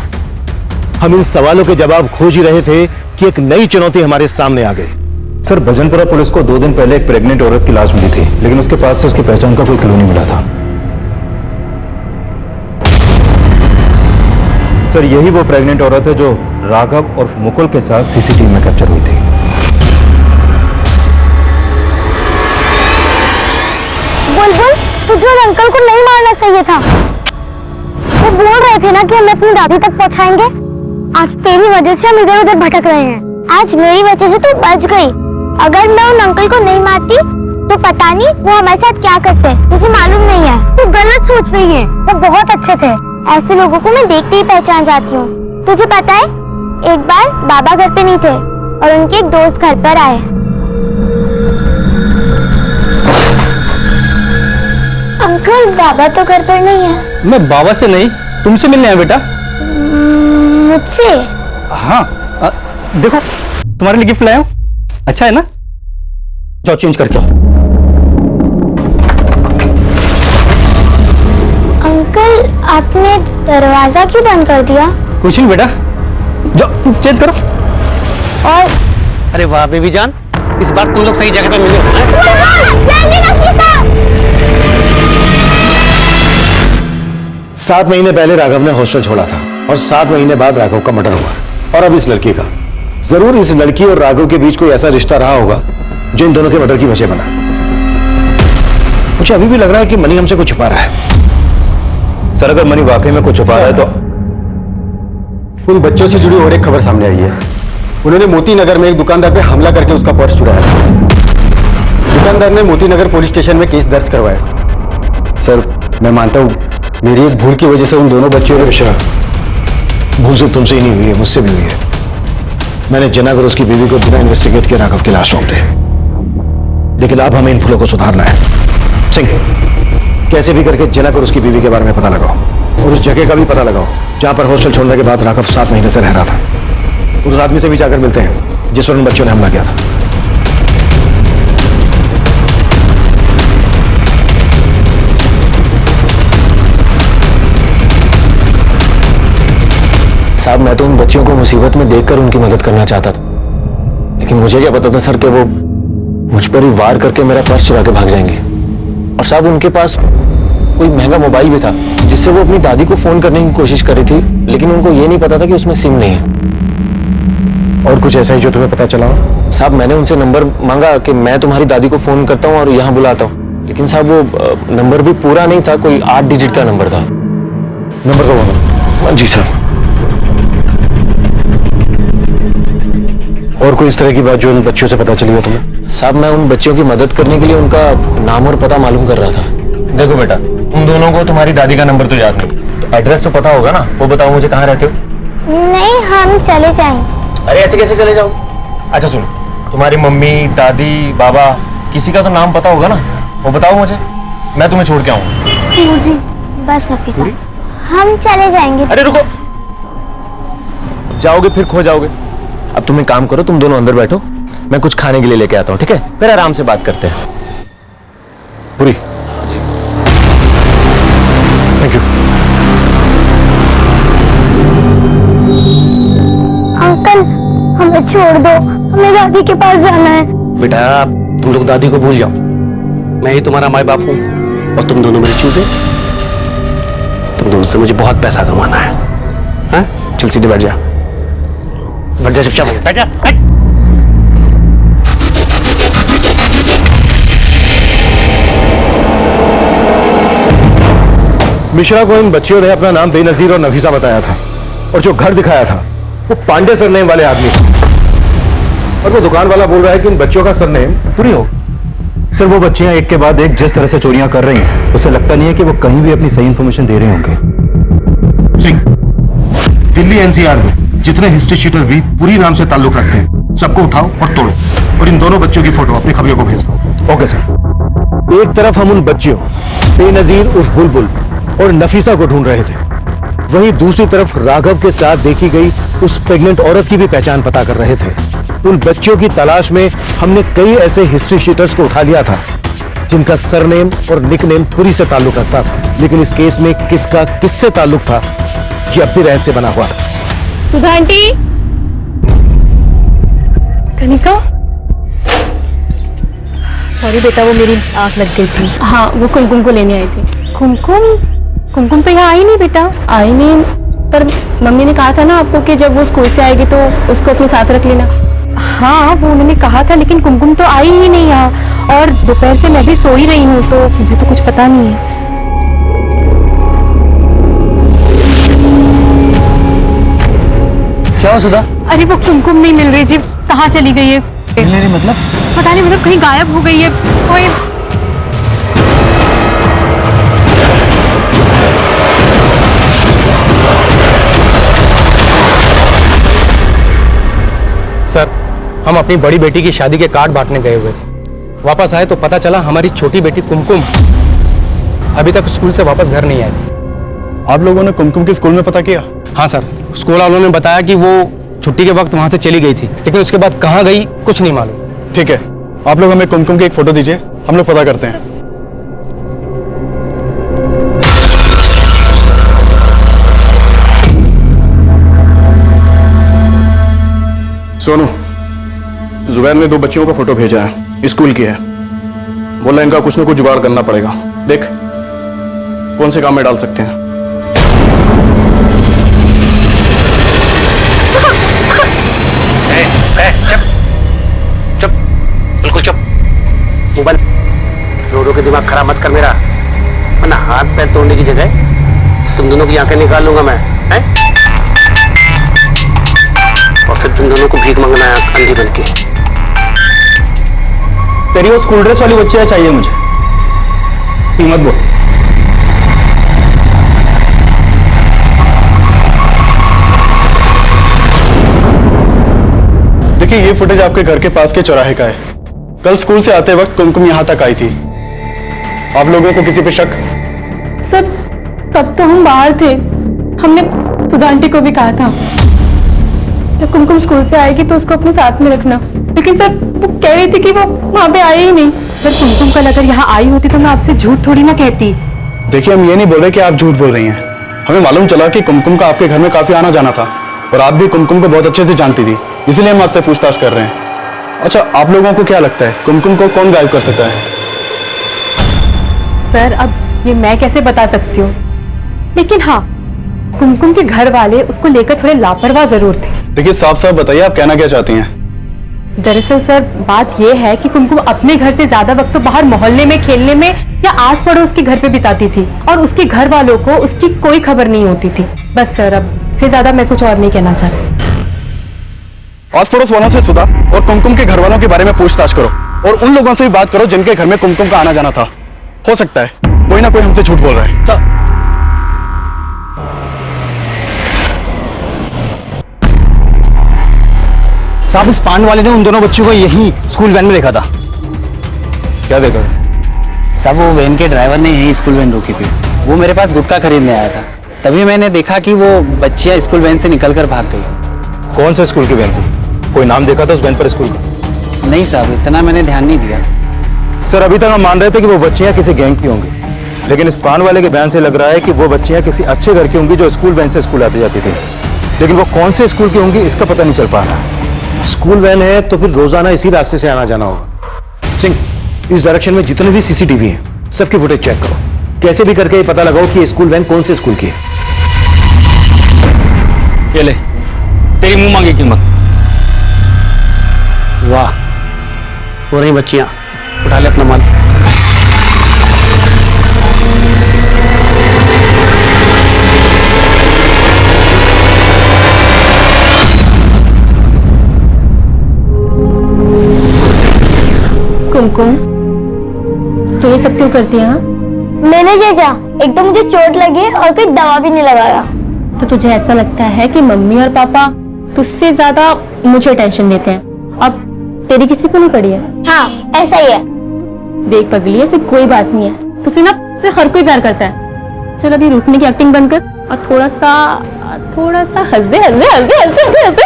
हम इन सवालों के जवाब खोज ही रहे थे कि एक नई चुनौती हमारे सामने आ गई। सर भजनपुरा पुलिस को 2 दिन पहले एक प्रेग्नेंट औरत की लाश मिली थी, लेकिन उसके पास से उसकी पहचान का कोई क्लू नहीं मिला था। सर यही वो प्रेग्नेंट औरत है जो राघव और मुकुल के साथ सीसीटीवी में कैप्चर हुई थी। बुलबुल, तुझे अंकल को नहीं मारना चाहिए था। वो बोल रहे थे ना कि हमें अपनी दादी तक पहुंचाएंगे। आज तेरी वजह से हम इधर उधर भटक रहे हैं। आज मेरी वजह से तू बच गई। अगर मैं उन अंकल को नहीं मारती तो पता नहीं वो हमारे साथ क्या करते। तुझे मालूम नहीं है, तू गलत सोच रही है। वो बहुत अच्छे थे। ऐसे लोगों को मैं देखते ही पहचान जाती हूँ। तुझे पता है, एक बार बाबा घर पे नहीं थे और उनके एक दोस्त घर पर आए। अंकल बाबा तो घर पर नहीं है। मैं बाबा से नहीं तुमसे मिलने आया बेटा। मुझसे? हाँ देखो तुम्हारे लिए गिफ्ट लाया हूं, अच्छा है ना? जाओ चेंज करके आओ। अंकल आपने दरवाजा क्यों बंद कर दिया? कुछ नहीं बेटा, जाओ चेंज करो। और अरे वाह बेबी जान, इस बार तुम लोग सही जगह पे मिले हो। जल्दी नफीसा! 7 महीने पहले राघव ने हॉस्टल छोड़ा था और 7 महीने बाद राघव का मर्डर हुआ। और अब इस लड़की का, जरूर इस लड़की और राघव के बीच कोई ऐसा रिश्ता रहा होगा जो इन दोनों के मर्डर की वजह बना। मुझे अभी भी लग रहा है कि मनी हमसे कुछ छुपा रहा है। सर अगर मनी वाकई में कुछ छुपा रहा है तो उन बच्चों से जुड़ी और एक खबर सामने आई है। उन्होंने मोती नगर में एक दुकानदार पे हमला करके उसका पर्स चुराया। दुकानदार ने मोती नगर पुलिस स्टेशन में केस दर्ज करवाया। सर मैं मानता हूँ मेरी एक भूल की वजह से उन दोनों बच्चों ने। मिश्रा, भूल सिर्फ तुमसे ही नहीं हुई है, मुझसे भी हुई है। मैंने जनागर उसकी बीवी को बिना इन्वेस्टिगेट किए राघव की लाश सौंप दी। लेकिन अब हमें इन फूलों को सुधारना है। सिंह, कैसे भी करके जनागर उसकी बीवी के बारे में पता लगाओ और उस जगह का भी पता लगाओ जहां पर हॉस्टल छोड़ने के बाद राघव 7 महीने से रह रहा था। उस आदमी से भी जाकर मिलते हैं जिस पर उन बच्चों ने हमला किया था। साहब मैं तो उन बच्चियों को मुसीबत में देखकर उनकी मदद करना चाहता था, लेकिन मुझे क्या पता था सर कि वो मुझ पर ही वार करके मेरा पर्स चुरा के भाग जाएंगे। और साहब उनके पास कोई महंगा मोबाइल भी था जिससे वो अपनी दादी को फोन करने की कोशिश कर रही थी, लेकिन उनको ये नहीं पता था कि उसमें सिम नहीं है। और कुछ ऐसा ही जो तुम्हें पता चला हो? साहब मैंने उनसे नंबर मांगा कि मैं तुम्हारी दादी को फोन करता हूँ और यहाँ बुलाता हूँ, लेकिन साहब वो नंबर भी पूरा नहीं था, कोई 8 डिजिट का नंबर था। नंबर तो बोलो। जी सर। और कोई इस तरह की बात जो उन बच्चों से पता चली हो तुम्हें? साहब मैं उन बच्चियों की मदद करने के लिए उनका नाम और पता मालूम कर रहा था। देखो बेटा, उन दोनों को तुम्हारी दादी का नंबर तो याद नहीं, तो एड्रेस तो पता होगा ना? वो बताओ मुझे, कहाँ रहते हो? नहीं, हम चले जाएंगे। अरे ऐसे कैसे चले जाओ? अच्छा सुनो, तुम्हारी मम्मी, दादी, बाबा, किसी का तो नाम पता होगा ना? वो बताओ मुझे, मैं तुम्हें छोड़ के आऊँ। मुझे बस नफीसा, हम चले जाएंगे। अरे रुको, जाओगे फिर खो जाओगे। अब तुम एक काम करो, तुम दोनों अंदर बैठो, मैं कुछ खाने के लिए लेके आता हूँ, ठीक है? फिर आराम से बात करते हैं। पूरी, थैंक यू। अंकल हमें छोड़ दो, हमें दादी के पास जाना है। बेटा तुम लोग दादी को भूल जाओ, मैं ही तुम्हारा माँ बाप हूँ और तुम दोनों मेरी चीजें। तुम दोनों से मुझे बहुत पैसा कमाना है। हाँ? चल सीधे बैठ जा, बैठ जा, चुपचाप बैठ जा। मिश्रा को इन बच्चियों ने अपना नाम बेनजीर और नफीसा बताया था और जो घर दिखाया था वो पांडे सरनेम वाले आदमी थे। और वो दुकान वाला बोल रहा है कि इन बच्चों का सरनेम पूरी हो। सर वो बच्चियां एक के बाद एक जिस तरह से चोरियां कर रही हैं, उसे लगता नहीं है कि वो कहीं भी अपनी सही इंफॉर्मेशन दे रहे होंगे। सिंह, दिल्ली एनसीआर में जितने हिस्ट्री शीटर भी पूरी नाम से ताल्लुक रखते हैं सबको उठाओ और तोड़ो और इन दोनों बच्चों की फोटो अपनी खबरियों को भेज दो। Okay sir. एक तरफ हम उन बच्चियों बेनजीर उर्फ बुलबुल और नफीसा को ढूंढ रहे थे, वहीं दूसरी तरफ राघव के साथ देखी गई उस प्रेग्नेंट औरत की भी पहचान पता कर रहे थे। उन बच्चों की तलाश में हमने कई ऐसे हिस्ट्री शीटर्स को उठा लिया था जिनका सरनेम और निकनेम पुरी से ताल्लुक रखता था, लेकिन इस केस में किसका किससे ताल्लुक था ये अब भी रहस्य बना हुआ था। सुधा आंटी, कनिका, सॉरी बेटा वो मेरी आंख लग गई थी। हाँ वो कुमकुम को लेने आई थी। कुमकुम? कुमकुम तो यहाँ आई नहीं बेटा। आई नहीं, पर मम्मी ने कहा था ना आपको कि जब वो स्कूल से आएगी तो उसको अपने साथ रख लेना। हाँ वो उन्होंने कहा था, लेकिन कुमकुम तो आई ही नहीं यहाँ, और दोपहर से मैं भी सो ही रही हूँ तो मुझे तो कुछ पता नहीं है। क्या हो सुधा? अरे वो कुमकुम नहीं मिल रही जी, कहाँ चली गई है? मिल नहीं मतलब? पता नहीं, मतलब कहीं गायब हो गई है कोई। सर हम अपनी बड़ी बेटी की शादी के कार्ड बांटने गए हुए थे, वापस आए तो पता चला हमारी छोटी बेटी कुमकुम अभी तक स्कूल से वापस घर नहीं आई आप लोगों ने कुमकुम के स्कूल में पता किया? हाँ सर, स्कूल वालों ने बताया कि वो छुट्टी के वक्त वहां से चली गई थी, लेकिन उसके बाद कहाँ गई कुछ नहीं मालूम। ठीक है, आप लोग हमें कुमकुम की एक फोटो दीजिए, हम लोग पता करते हैं। सोनू, जुबैर ने 2 बच्चियों का फोटो भेजा है, स्कूल की है। बोला इनका कुछ ना कुछ जुगाड़ करना पड़ेगा। देख कौन से काम में डाल सकते हैं। चुप, बिल्कुल चुप। मोबाइल रो रो के दिमाग खराब मत कर मेरा, वरना हाथ पैर तोड़ने की जगह तुम दोनों की आंखें निकाल लूंगा मैं, हैं? और फिर तुम दोनों को भीख मांगना है अंधी बन के। तेरी वो स्कूल ड्रेस वाली बच्चियां चाहिए मुझे, कीमत बोल। देखिए ये फुटेज आपके घर के पास के चौराहे का है। कल स्कूल से आते वक्त कुमकुम यहां तक आई थी। आप लोगों को किसी पे शक? सर तब तो हम बाहर थे, हमने सुधा आंटी को भी कहा था जब कुमकुम स्कूल से आएगी तो उसको अपने साथ में रखना, लेकिन सर वो कह रही थी कि वो वहां पे आई ही नहीं। सर कुमकुम कल अगर यहाँ आई होती तो मैं आपसे झूठ थोड़ी ना कहती। देखिए हम ये नहीं बोल रहे कि आप झूठ बोल रही हैं, हमें मालूम चला कि कुमकुम का आपके घर में काफी आना जाना था और आप भी कुमकुम को बहुत अच्छे से जानती थी, इसलिए हम आपसे पूछताछ कर रहे हैं। अच्छा, आप लोगों को क्या लगता है कुमकुम को कौन गायब कर सकता है? सर अब ये मैं कैसे बता सकती हूँ, लेकिन हाँ कुमकुम के घर वाले उसको लेकर थोड़े लापरवाह जरूर थे। देखिए साफ साफ बताइए आप कहना क्या चाहती हैं? दरअसल सर बात यह है कि कुमकुम अपने घर से ज्यादा वक्त तो बाहर मोहल्ले में खेलने में या आस पड़ोस के घर पे बिताती थी और उसके घर वालों को उसकी कोई खबर नहीं होती थी। बस सर अब से ज्यादा मैं कुछ और नहीं कहना चाहती। आस पड़ोस वालों से सुधा और कुमकुम के घर वालों के बारे में पूछताछ करो और उन लोगों से भी बात करो जिनके घर में कुमकुम का आना जाना था। हो सकता है कोई ना कोई हमसे झूठ बोल रहा है। साहब इस पान वाले ने उन दोनों बच्चों को यहीं स्कूल वैन में देखा था। क्या देखा? सब वो वैन के ड्राइवर ने यही स्कूल वैन रोकी थी। वो मेरे पास गुटखा खरीदने आया था, तभी मैंने देखा कि वो बच्चियां स्कूल वैन से निकलकर भाग गई। कौन सा स्कूल की वैन थी? कोई नाम देखा था उस वैन पर स्कूल का? नहीं साहब, इतना मैंने ध्यान नहीं दिया। सर अभी तक हम मान रहे थे कि वो बच्चियां किसी गैंग की होंगी, लेकिन इस पान वाले के बयान से लग रहा है कि वो बच्चियां किसी अच्छे घर की होंगी जो स्कूल वैन से स्कूल आती जाती थी, लेकिन वो कौन से स्कूल की होंगी इसका पता नहीं चल पा रहा। स्कूल वैन है तो फिर रोजाना इसी रास्ते से आना जाना होगा। सिंह, इस डायरेक्शन में जितने भी सीसीटीवी हैं सबकी फुटेज चेक करो, कैसे भी करके ये पता लगाओ कि ये स्कूल वैन कौन से स्कूल की है। ये ले तेरी मुंह मांगी कीमत। वाह, हो रही बच्चियां, उठा ले अपना माल। कुमकुम तो ये सब क्यों करती है? हाँ मैंने क्या किया? एक तो मुझे चोट लगी और कोई दवा भी नहीं लगाया। तो तुझे ऐसा लगता है कि मम्मी और पापा तुझसे ज्यादा मुझे टेंशन देते हैं, अब तेरी किसी को नहीं पड़ी है? हाँ ऐसा ही है। देख पगली, ऐसी कोई बात नहीं है, तुझसे ना तुझसे हर कोई प्यार करता है। चल अभी रूठने की एक्टिंग बंद कर और थोड़ा सा हंस दे हंस दे हंस दे हंस दे हंस दे।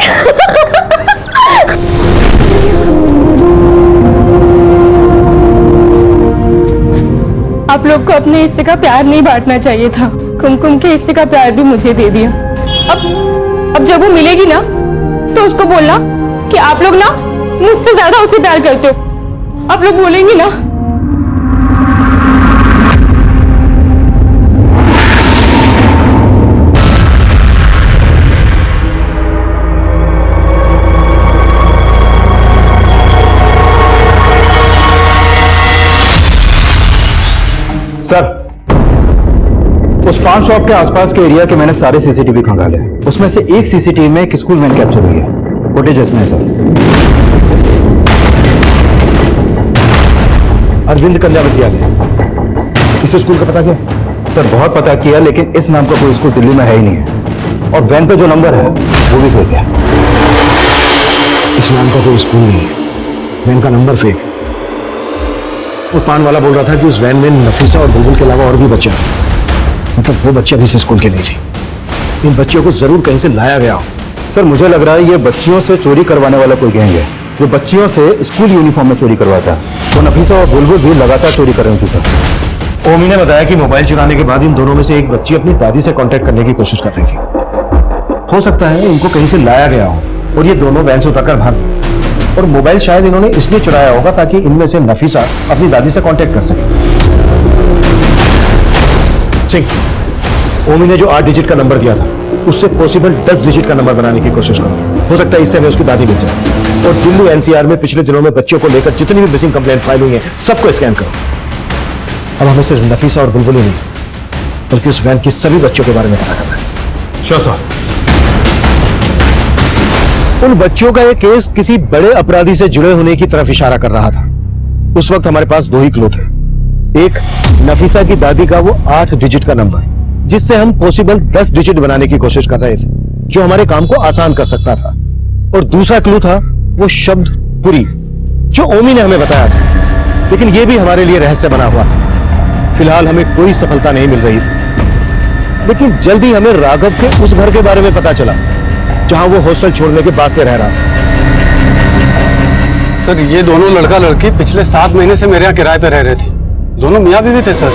आप लोग को अपने हिस्से का प्यार नहीं बांटना चाहिए था, कुमकुम के हिस्से का प्यार भी मुझे दे दिया। अब जब वो मिलेगी ना तो उसको बोलना कि आप लोग ना मुझसे ज्यादा उसे प्यार करते हो। आप लोग बोलेंगी ना? सर उस पान शॉप के आसपास के एरिया के मैंने सारे सीसीटीवी खंगाले हैं, उसमें से एक सीसीटीवी में एक स्कूल वैन कैप्चर हुई है, फुटेज इसमें है सर। अरविंद कल्यावती आ गया। इस स्कूल का पता क्या? सर बहुत पता किया लेकिन इस नाम का कोई स्कूल दिल्ली में है ही नहीं है, और वैन पे जो नंबर है वो भी फेक है। इस नाम का कोई स्कूल नहीं है, वैन का नंबर फेक है। वो पान वाला बोल रहा था कि उस वैन में नफीसा और बुलबुल के अलावा और भी बच्चे हैं। मतलब वो बच्ची अभी से स्कूल की नहीं थी। इन बच्चियों को जरूर कहीं से लाया गया हो। सर मुझे लग रहा है ये बच्चियों से चोरी करवाने वाला कोई गैंग है जो बच्चियों से स्कूल यूनिफॉर्म में चोरी करवाता है। तो नफीसा और बुलबुल भी लगातार चोरी कर रही थी सर। ओमी ने बताया कि मोबाइल चुराने के बाद इन दोनों में से एक बच्ची अपनी दादी से कांटेक्ट करने की कोशिश कर रही थी। हो सकता है इनको कहीं से लाया गया हो और ये दोनों वैन से उतरकर भाग गए। और मोबाइल शायद इन्होंने इसलिए चुराया होगा ताकि इनमें से नफीसा अपनी दादी से कांटेक्ट कर सके। सिंह, ओमी ने जो 8 डिजिट का नंबर दिया था उससे पॉसिबल 10 डिजिट का नंबर बनाने की कोशिश करो। हो सकता है इससे हमें उसकी दादी मिल जाए। और दिल्ली एनसीआर में पिछले दिनों में बच्चों को लेकर जितनी भी मिसिंग कंप्लेंट फाइल हुई है सबको स्कैन करो। अब हमें सिर्फ नफीसा और बुलबुल ही नहीं बल्कि उस वैन की सभी बच्चों के बारे में पता करना है। Sure sir. उन बच्चों का यह केस किसी बड़े अपराधी से जुड़े होने की तरफ इशारा कर रहा था। उस वक्त हमारे पास 2 ही क्लू थे। एक, नफीसा की दादी का वो 8 डिजिट का नंबर जिससे हम पॉसिबल 10 डिजिट बनाने की कोशिश कर रहे थे जो हमारे काम को आसान कर सकता था। और दूसरा क्लू था वो शब्द पुरी जो ओमी ने हमें बताया था, लेकिन यह भी हमारे लिए रहस्य बना हुआ था। फिलहाल हमें कोई सफलता नहीं मिल रही थी, लेकिन जल्दी हमें राघव के उस घर के बारे में पता चला जहां वो हॉस्टल छोड़ने के बाद से रह रहा था। सर ये दोनों लड़का लड़की पिछले 7 महीने से मेरे यहाँ किराए पे रह रहे थे। दोनों मियाँ बीवी थे सर।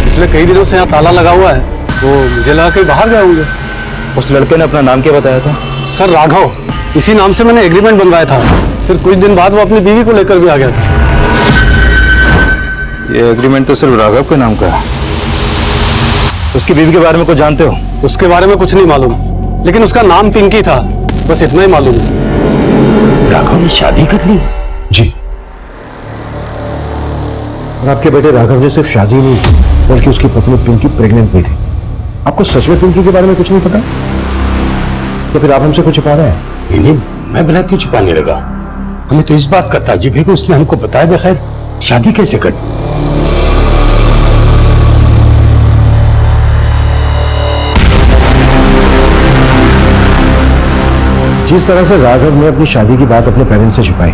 पिछले कई दिनों से यहाँ ताला लगा हुआ है, तो मुझे लगा कि बाहर गए होंगे। उस लड़के ने अपना नाम क्या बताया था? सर राघव, इसी नाम से मैंने एग्रीमेंट बनवाया था। फिर कुछ दिन बाद वो अपनी बीवी को लेकर भी आ गया था। ये एग्रीमेंट तो सिर्फ राघव के नाम का है। उसकी बीवी के बारे में कुछ जानते हो? उसके बारे में कुछ नहीं मालूम, लेकिन उसका नाम पिंकी था, बस इतना ही मालूम है। राघव ने शादी कर ली? जी। और आपके बेटे राघव ने सिर्फ शादी नहीं बल्कि उसकी पत्नी पिंकी प्रेग्नेंट भी थी। आपको सच में पिंकी के बारे में कुछ नहीं पता? तो फिर आप हमसे कुछ छुपा रहे हैं? नहीं, मैं भला क्यों छुपाने लगा? हमें तो इस बात का ताज्जुब है कि उसने हमको बताया बगैर शादी कैसे कर। जिस तरह से राघव ने अपनी शादी की बात अपने पेरेंट्स से छुपाई,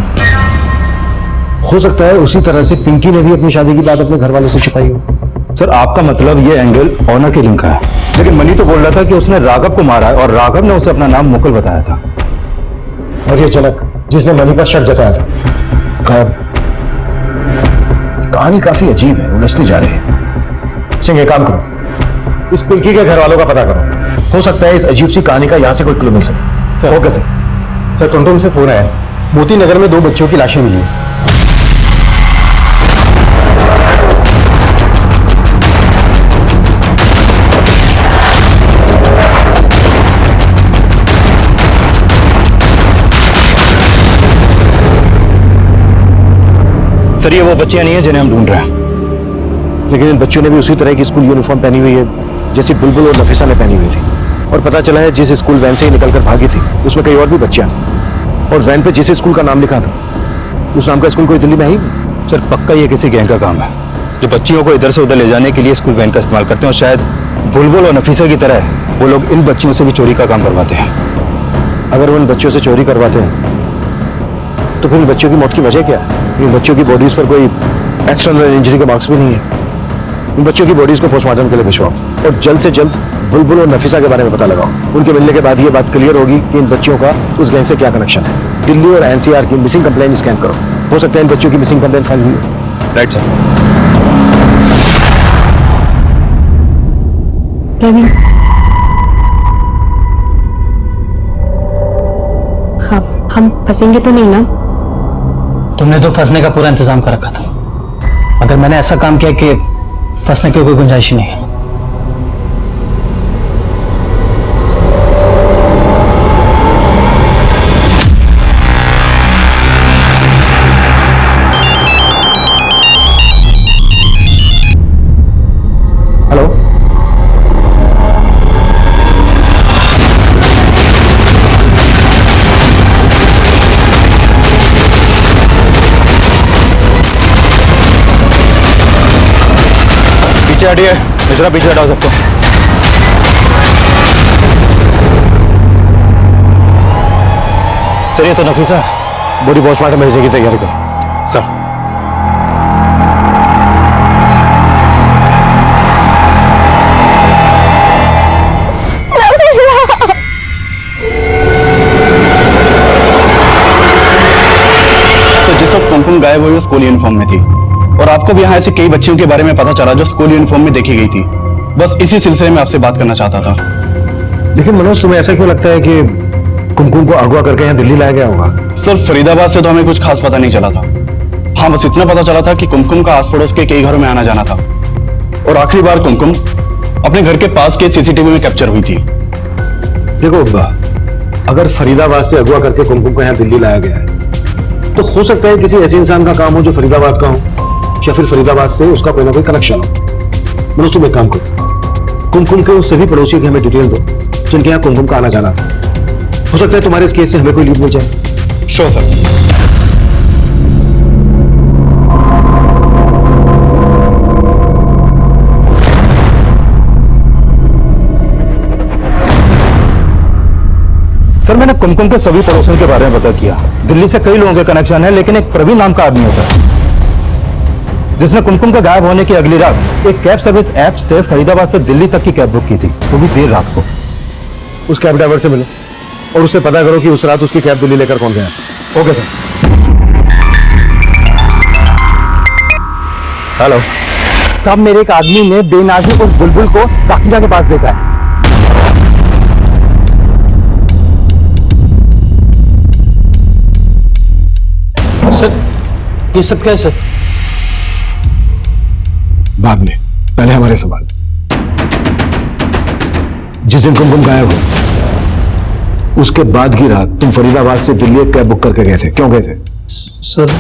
हो सकता है उसी तरह से पिंकी ने भी अपनी शादी की बात अपने घर वालों से छुपाई हो। सर आपका मतलब ये एंगल ऑनर के लिंक का है, लेकिन मनी तो बोल रहा था कि उसने राघव को मारा है और राघव ने उसे अपना नाम मुकुल बताया था। और ये झलक जिसने मनी पर शक जताया था गायब। कहानी काफी अजीब है, उलझती जा रही है। सिंह एक काम करो, इस पिंकी के घर वालों का पता करो। हो सकता है इस अजीब सी कहानी का यहां से कोई क्लू मिल सके। Okay sir. सर कंट्रोल से फोन आया, मोती नगर में 2 बच्चियों की लाशें मिली हैं। सर ये वो बच्चियां नहीं है जिन्हें हम ढूंढ रहे हैं। लेकिन इन बच्चों ने भी उसी तरह की स्कूल यूनिफॉर्म पहनी हुई है जैसी बुलबुल और नफीसा ने पहनी हुई थी। और पता चला है जिस स्कूल वैन से ही निकलकर भागी थी उसमें कई और भी बच्चियां, और वैन पे जिस स्कूल का नाम लिखा था उस नाम का स्कूल कोई दिल्ली में ही। सर पक्का ये किसी गैंग का काम है जो बच्चियों को इधर से उधर ले जाने के लिए स्कूल वैन का इस्तेमाल करते हैं, और शायद बुलबुल और नफीसा की तरह वो लोग इन बच्चियों से भी चोरी का काम करवाते हैं। अगर वो इन बच्चों से चोरी करवाते हैं तो फिर इन बच्चों की मौत की वजह क्या है? इन बच्चों की बॉडीज पर कोई एक्सटर्नल इंजरी के मार्क्स भी नहीं है। इन बच्चों की बॉडीज को पोस्टमार्टम के लिए भिजवाओ और जल्द से जल्द बुलबुल और नफीसा के बारे में पता लगाओ। उनके मिलने के बाद ये बात क्लियर होगी कि इन बच्चों का उस गैंग से क्या कनेक्शन है। दिल्ली और एनसीआर की मिसिंग कंप्लेंट स्कैन करो, हो सकता है इन बच्चों की मिसिंग कंप्लेंट फाइल हुई हो। Right sir. प्रवीण, हाँ हम फंसेंगे तो नहीं ना? तुमने तो फंसने का पूरा इंतजाम कर रखा था, मगर मैंने ऐसा काम किया कि फंसने की कोई गुंजाइश ही नहीं है। हेलो, पीछे हटिए, मिश्रा पीछे हटाओ सबको। सर ये तो नफीसा। बॉडी पोस्टमार्टम भेजने की तैयारी करो। सर कुमकुम गायब हुई वो स्कूल यूनिफॉर्म में थी, और आपको भी यहाँ ऐसे कई बच्चियों के बारे में पता चला जो स्कूल यूनिफॉर्म में देखी गई थी। बस इसी सिलसिले में आपसे बात करना चाहता था। लेकिन मनोज, तुम्हें ऐसा क्यों लगता है कि कुमकुम को अगवा करके यहाँ दिल्ली लाया गया होगा? सर, फरीदाबाद से तो हमें कुछ खास पता नहीं चला था। हाँ, बस इतना पता चला था कि कुमकुम का आस पड़ोस के कई घरों में आना जाना था, और आखिरी बार कुमकुम अपने घर के पास के सीसीटीवी में कैप्चर हुई थी। देखो, अगर फरीदाबाद से अगवा करके कुमकुम को यहाँ दिल्ली लाया गया है तो हो सकता है किसी ऐसे इंसान का काम हो जो फरीदाबाद का हो, या फिर फरीदाबाद से उसका कोई ना कोई कनेक्शन हो। मनोज, तुम एक काम करो, कुमकुम के उस सभी पड़ोसियों की हमें डिटेल दो जिनके यहाँ कुमकुम का आना जाना था। हो सकता है तुम्हारे इस केस से हमें कोई लीड मिल जाए। Sure sir. सर, मैंने कुमकुम के सभी पड़ोसियों के बारे में पता किया। दिल्ली से कई लोगों के कनेक्शन है, लेकिन एक प्रवीण नाम का आदमी है सर, जिसने कुमकुम का गायब होने की अगली रात एक कैब सर्विस ऐप से फरीदाबाद से दिल्ली तक की कैब बुक की थी, वो भी देर रात को। उस कैब ड्राइवर से मिलो और उससे पता करो कि उस रात उसकी कैब दिल्ली लेकर कौन गया। Okay sir. हेलो साहब, मेरे एक आदमी ने बेनाजी उस बुलबुल को साकिरा के पास देखा है। सर, ये सब क्या है सर? बाद में, पहले हमारे सवाल। जिस दिन कुमकुम गायब हो उसके बाद की रात तुम फरीदाबाद से दिल्ली एक कैब बुक करके गए थे, क्यों गए थे? सर,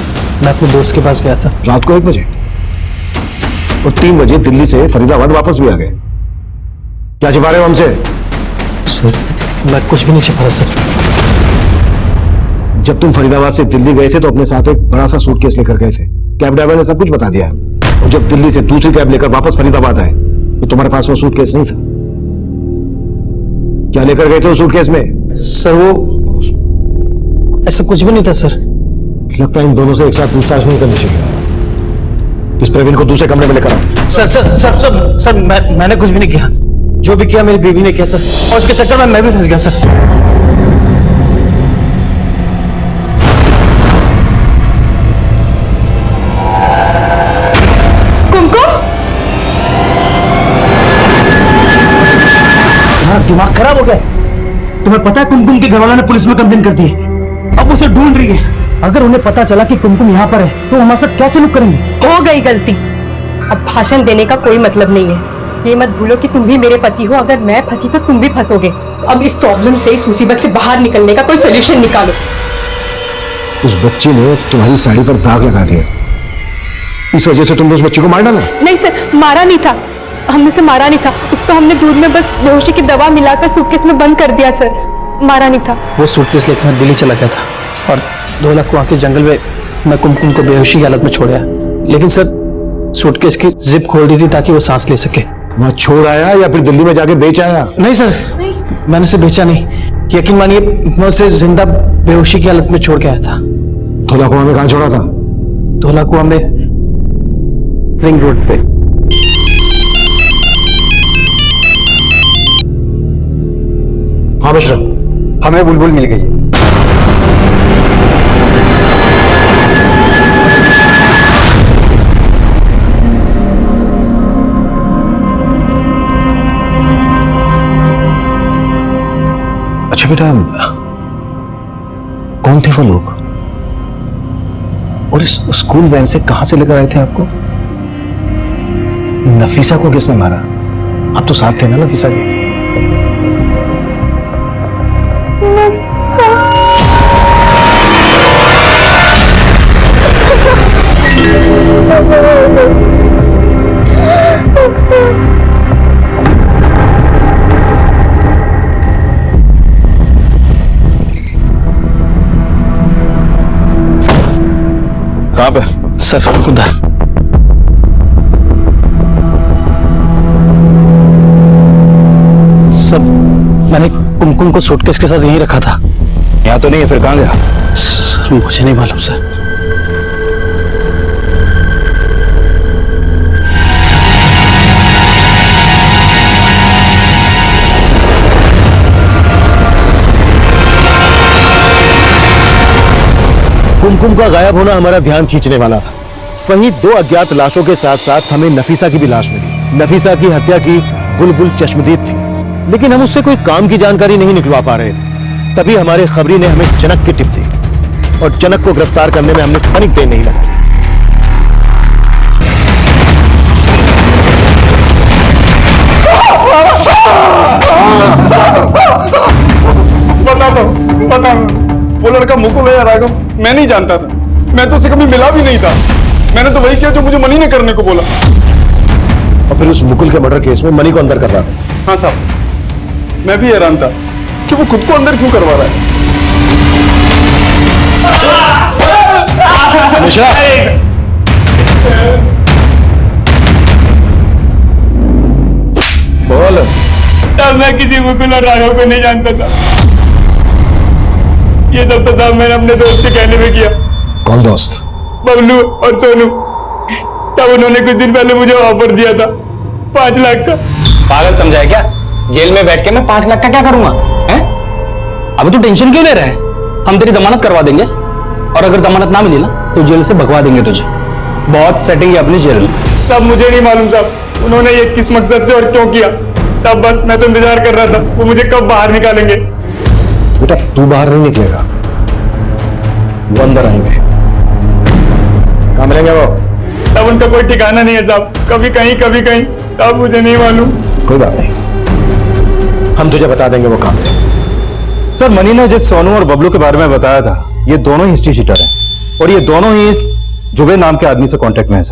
मैं अपने दोस्त के पास गया था रात को 1 बजे, और 3 बजे दिल्ली से फरीदाबाद वापस भी आ गए। क्या छिपा रहे हो हमसे? सर, मैं कुछ भी नहीं छिपा रहा सर। जब तुम फरीदाबाद से दिल्ली गए थे तो अपने साथ एक बड़ा सा सूटकेस लेकर गए थे। कैब ड्राइवर ने सब कुछ बता दिया है। और जब दिल्ली से दूसरी कैब लेकर वापस फरीदाबाद आए तो तुम्हारे पास वो सूटकेस नहीं था। क्या लेकर गए थे उस सूटकेस में? सर, वो ऐसा कुछ भी नहीं था सर। लगता है इन दोनों से एक साथ पूछताछ नहीं करनी चाहिए थी। इस प्रवीण को दूसरे कमरे में लेकर आओ। Sir sir sir sir sir मैंने कुछ भी नहीं किया। जो भी किया मेरी बीवी ने किया सर, और उसके चक्कर में मैं भी फंस गया सर। दिमाग खराब हो गया। तुम्हें पता है कुमकुम के घरवालों ने पुलिस में कंप्लेन कर दी है, अब उसे ढूंढ रही है। अगर उन्हें पता चला कि कुमकुम यहाँ पर है तो हमारे साथ क्या सलूक करेंगे? हो गई गलती, अब भाषण देने का कोई मतलब नहीं है। ये मत भूलो कि तुम भी मेरे पति हो, अगर मैं फंसी तो तुम भी फंसोगे। अब इस प्रॉब्लम से, इस मुसीबत से बाहर निकलने का कोई सोल्यूशन निकालो। उस बच्ची ने तुम्हारी साड़ी पर दाग लगा दिया, इस वजह से तुमने उस बच्ची को मार डाला? नहीं सर, मारा नहीं था, हमने उसे मारा नहीं था। उसको हमने दूध में बस बेहोशी की दवा मिलाकर सूटकेस में बंद कर दिया सर, मारा नहीं था। वो सूटकेस लेकर मैं दिल्ली चला गया था और 2 लाख कुआं के जंगल में मैं कुमकुम को बेहोशी की हालत में छोड़ आया। लेकिन सर, सूटकेस की जिप खोल दी थी ताकि वो सांस ले सके। वहां छोड़ आया या फिर दिल्ली में जाके बेच आया? नहीं सर, मैंने उसे बेचा नहीं। यकीन मानिए, मैं उसे जिंदा बेहोशी की हालत में छोड़ के आया था। धोला कुआं में कहां छोड़ा था? धोला कुआं में, रिंग रोड पे। हाँ मिश्रा, हमें बुलबुल मिल गई है। अच्छा बेटा, कौन थे वो लोग और इस स्कूल वैन से कहां से लेकर आए थे आपको? नफीसा को किसने मारा? आप तो साथ थे ना नफीसा के? कहां पे? सर, उधर। सब मैंने कुमकुम को सूटकेस के साथ यहीं रखा था। यहाँ तो नहीं है, फिर कहां गया? सर, मुझे नहीं मालूम सर। कुमकुम का गायब होना हमारा ध्यान खींचने वाला था। वहीं 2 अज्ञात लाशों के साथ साथ हमें नफीसा की भी लाश मिली। नफीसा की हत्या की बुलबुल चश्मदीद थी, लेकिन हम उससे कोई काम की जानकारी नहीं निकलवा पा रहे थे। तभी हमारे खबरी ने हमें जनक की टिप दी और जनक को गिरफ्तार करने में हमने तनिक देर नहीं लगाई। बता वो लड़का मुकुल है या राघव, मैं नहीं जानता था। मैं तो उससे कभी मिला भी नहीं था। मैंने तो वही किया जो मुझे मनी ने करने को बोला। और फिर उस मुकुल के मर्डर केस में मनी को अंदर करवा दे। हाँ साहब, मैं भी हैरान था कि वो खुद को अंदर क्यों करवा रहा है। बोल। तब मैं किसी मुकुल और राघव को नहीं जानता था। ये सब तो साहब मैंने अपने दोस्त के कहने में किया। कौन दोस्त? बबलू और सोनू। तब उन्होंने कुछ दिन पहले मुझे ऑफर दिया था 5 लाख का। पागल समझा है क्या? जेल में बैठ के मैं 5 लाख का क्या करूंगा? हैं? अभी तो टेंशन क्यों ले रहा है? हम तेरी जमानत करवा देंगे, और अगर जमानत ना मिली ना तो जेल से भगवा देंगे तुझे। बहुत सेटिंग है अपनी जेल में। तब मुझे नहीं मालूम साहब उन्होंने ये किस मकसद से और क्यों किया। तब बस मैं तो इंतजार कर रहा था वो मुझे कब बाहर निकालेंगे। बेटा तू बाहर नहीं निकलेगा, वो अंदर आएंगे। कहाँ मिलेंगे वो? तब उनका कोई ठिकाना नहीं है साहब, कभी कहीं कभी कहीं। तब मुझे नहीं मालूम। कोई बात नहीं, हम तुझे बता देंगे वो काम। सर मनी ने जिस सोनू और बबलू के बारे में बताया था, ये दोनों ही हिस्ट्री शीटर हैं और ये दोनों ही इस जुबेर नाम के आदमी से कांटेक्ट में है।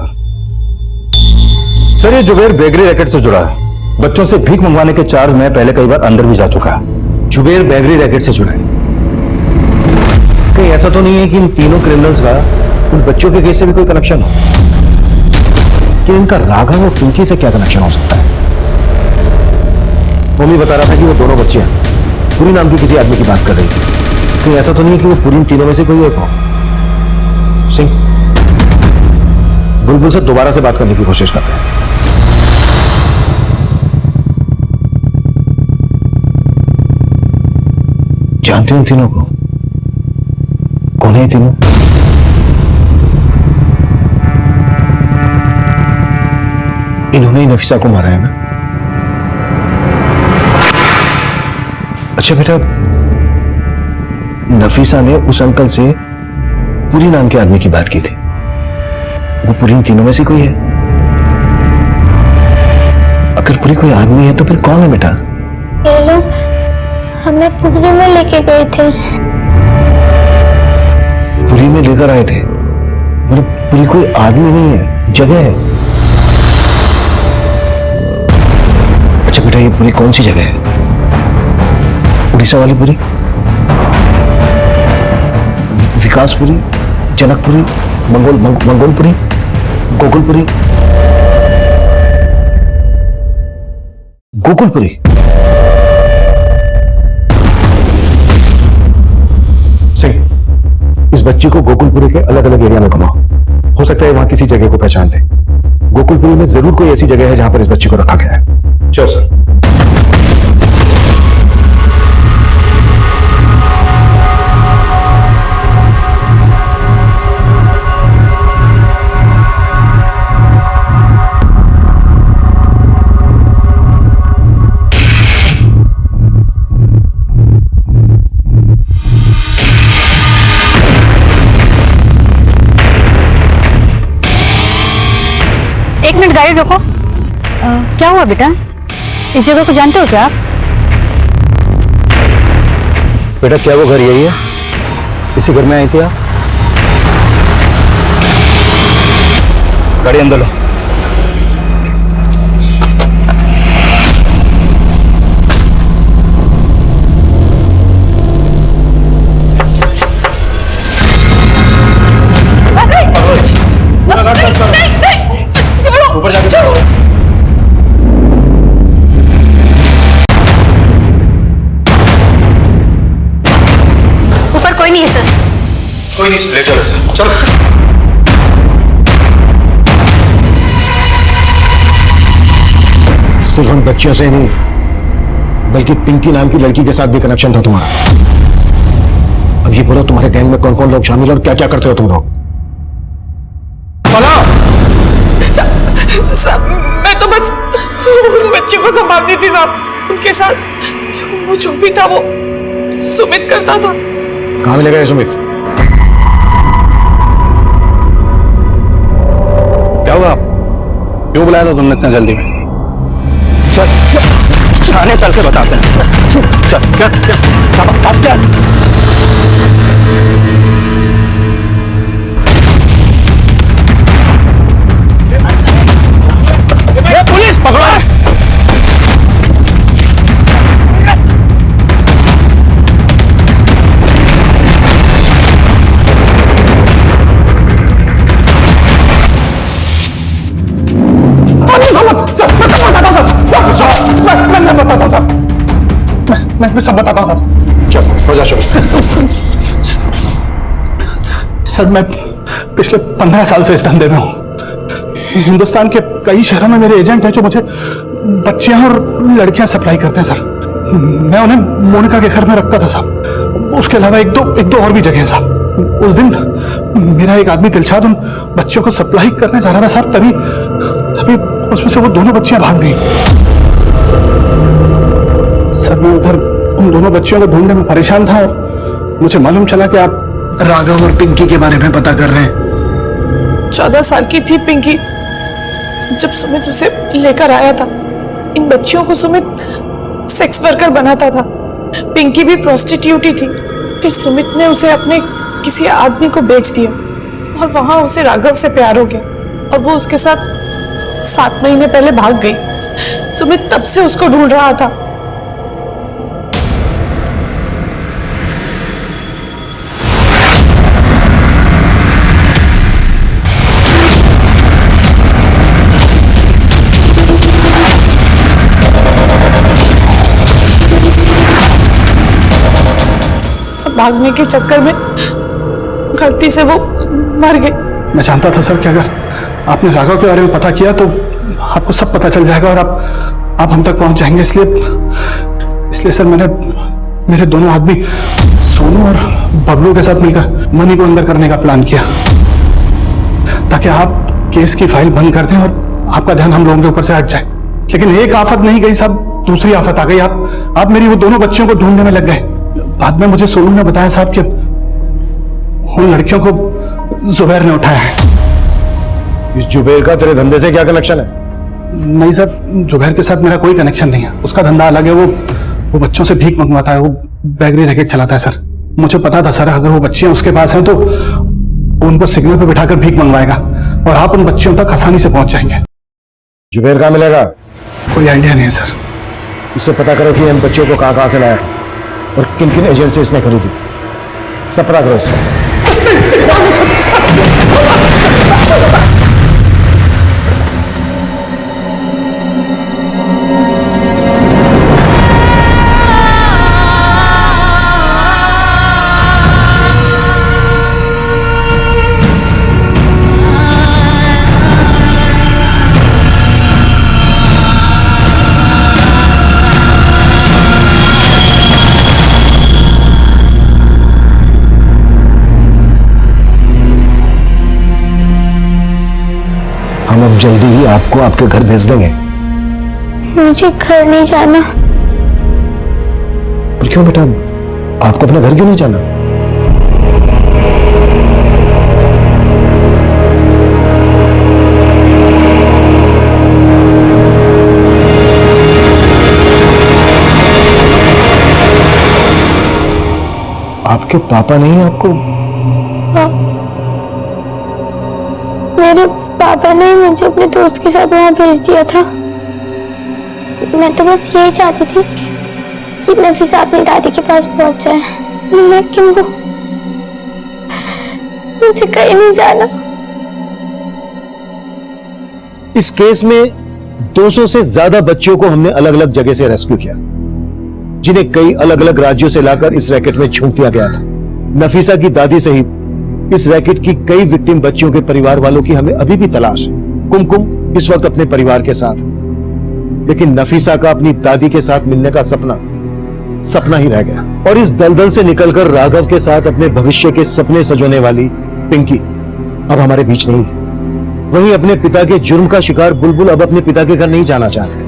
सर ये जुबेर बेकरी रैकेट से जुड़ा है। बच्चों से भीख मंगवाने के चार्ज में पहले कई बार अंदर भी जा चुका है। जुबेर बेकरी रैकेट से जुड़ा है? कहीं ऐसा तो नहीं है कि इन तीनों क्रिमिनल्स का उन बच्चों के केस से भी कोई कनेक्शन हो? कि इनका राघव और पिंकी से क्या कनेक्शन हो सकता है? मम्मी बता रहा था कि वो दोनों बच्चियां पुरी नाम की किसी आदमी की बात कर रही थी। कहीं ऐसा तो नहीं है कि वो पुरी तीनों में से कोई एक हो? सिंह, बुलबुल से दोबारा से बात करने की कोशिश करते हैं। जानते हो तीनों को? कौन है तीनों? इन्होंने ही नफीसा को मारा है ना? अच्छा बेटा, नफीसा ने उस अंकल से पुरी नाम के आदमी की बात की थी। वो पुरी इन तीनों में से कोई है? अगर पुरी कोई आदमी है तो फिर कौन है बेटा? ये लोग हमें पुरी में लेके गए थे। पुरी में लेकर आए थे? मतलब पुरी कोई आदमी नहीं है, जगह है। अच्छा बेटा, ये पुरी कौन सी जगह है? उड़ीसा वाली पुरी? विकासपुरी, जनकपुरी, मंगोलपुरी, गोकुलपुरी? गोकुलपुरी? सिंह, इस बच्ची को गोकुलपुरी के अलग अलग एरिया में घुमाओ। हो सकता है वहां किसी जगह को पहचान ले। गोकुलपुरी में जरूर कोई ऐसी जगह है जहां पर इस बच्ची को रखा गया है। Sure sir. गाड़ी रोको। क्या हुआ बेटा? इस जगह को जानते हो क्या आप? बेटा क्या वो घर यही है? इसी घर में आई थी आप? गाड़ी अंदर लो। ऊपर जाके ऊपर कोई नहीं है सर। कोई नहीं, ले चलो सर, चलो। सिर्फ उन बच्चियों से नहीं, बल्कि पिंकी नाम की लड़की के साथ भी कनेक्शन था तुम्हारा। अब ये बोलो तुम्हारे गैंग में कौन कौन लोग शामिल और क्या क्या करते हो तुम लोग? साहब मैं तो बस उन बच्चों को संभालती थी साहब। उनके साथ वो जो भी था वो सुमित करता था। कहाँ मिलेगा ये सुमित? क्या हुआ? क्यों बुलाया था तुमने इतना जल्दी में? चल थाने चल के बताते हैं। चल क्या क्या पुलिस पकड़ो। मैं सब बताता हूँ साहब। चल हो जा शुरू। सर मैं पिछले 15 साल से इस धंधे में हूँ। हिंदुस्तान के कई शहरों में मेरे एजेंट हैं जो मुझे बच्चियां और लड़कियां सप्लाई करते हैं सर। मैं उन्हें मोनिका के घर में रखता था साहब। उसके अलावा एक दो और भी जगह हैं साहब। उस दिन मेरा एक आदमी दिलशाद उन बच्चों को सप्लाई करने जा रहा था साहब। तभी उसमें से वो दोनों बच्चियां भाग गई। सर मैं उधर उन दोनों बच्चियों को ढूंढने में परेशान था और मुझे मालूम चला कि आप राघव और पिंकी के बारे में पता कर रहे हैं। 14 साल की थी पिंकी जब सुमित उसे लेकर आया था। इन बच्चियों को सुमित सेक्स वर्कर बनाता था। पिंकी भी प्रोस्टिट्यूट ही थी। फिर सुमित ने उसे अपने किसी आदमी को बेच दिया और वहां उसे राघव से प्यार हो गया और वो उसके साथ 7 महीने पहले भाग गई। सुमित तब से उसको ढूंढ रहा था। भागने के चक्कर में गलती से वो मर गए। मैं जानता था सर कि अगर आपने राघव के बारे में पता किया तो आपको सब पता चल जाएगा और आप हम तक पहुंच जाएंगे। इसलिए सर मैंने मेरे दोनों आदमी सोनू और बबलू के साथ मिलकर मनी को अंदर करने का प्लान किया ताकि आप केस की फाइल बंद कर दें और आपका ध्यान हम लोगों के ऊपर से हट जाए। लेकिन एक आफत नहीं गई साहब, दूसरी आफत आ गई। आप मेरी वो दोनों बच्चियों को ढूंढने में लग गए। बाद में मुझे सोनू ने बताया साहब कि उन लड़कियों को जुबैर ने उठाया है। इस जुबैर का तेरे धंधे से क्या कनेक्शन है? नहीं सर, जुबैर के साथ मेरा कोई कनेक्शन नहीं है। उसका धंधा अलग है। वो बच्चों से भीख मंगवाता है। वो बैगरी रैकेट चलाता है सर। मुझे पता था सर अगर वो बच्चियां उसके पास हैं तो उनको सिग्नल पे बिठाकर भीख मंगवाएगा और आप उन बच्चियों तक आसानी से पहुंच जाएंगे। जुबैर कहाँ मिलेगा? कोई आइडिया नहीं है सर। इससे पता करो कि इन बच्चों को कहाँ से लाया था और किन किन एजेंसी इसने खरीदी। सब पता करो इससे। हम अब जल्दी ही आपको आपके घर भेज देंगे। मुझे घर नहीं जाना। पर क्यों बेटा, आपको अपना घर क्यों नहीं जाना? आपके पापा नहीं आपको? मेरे पापा ने मुझे अपने दोस्त के साथ वहां भेज दिया था। मैं तो बस यही चाहती थी कि नफीसा अपनी दादी के पास पहुंच जाए, लेकिन वो मुझे कहीं नहीं जाना। इस केस में 200 से ज्यादा बच्चियों को हमने अलग अलग जगह से रेस्क्यू किया, जिन्हें कई अलग अलग राज्यों से लाकर इस रैकेट में झोंक दिया गया था। नफीसा की दादी सहित इस रैकेट की कई विक्टिम बच्चियों के परिवार वालों की हमें अभी भी तलाश है। कुमकुम इस वक्त अपने परिवार के साथ, लेकिन नफीसा का अपनी दादी के साथ मिलने का सपना सपना ही रह गया। और इस दलदल से निकलकर राघव के साथ अपने भविष्य के सपने सजोने वाली पिंकी अब हमारे बीच नहीं है। वहीं अपने पिता के जुर्म का शिकार बुलबुल अब अपने पिता के घर नहीं जाना चाहते।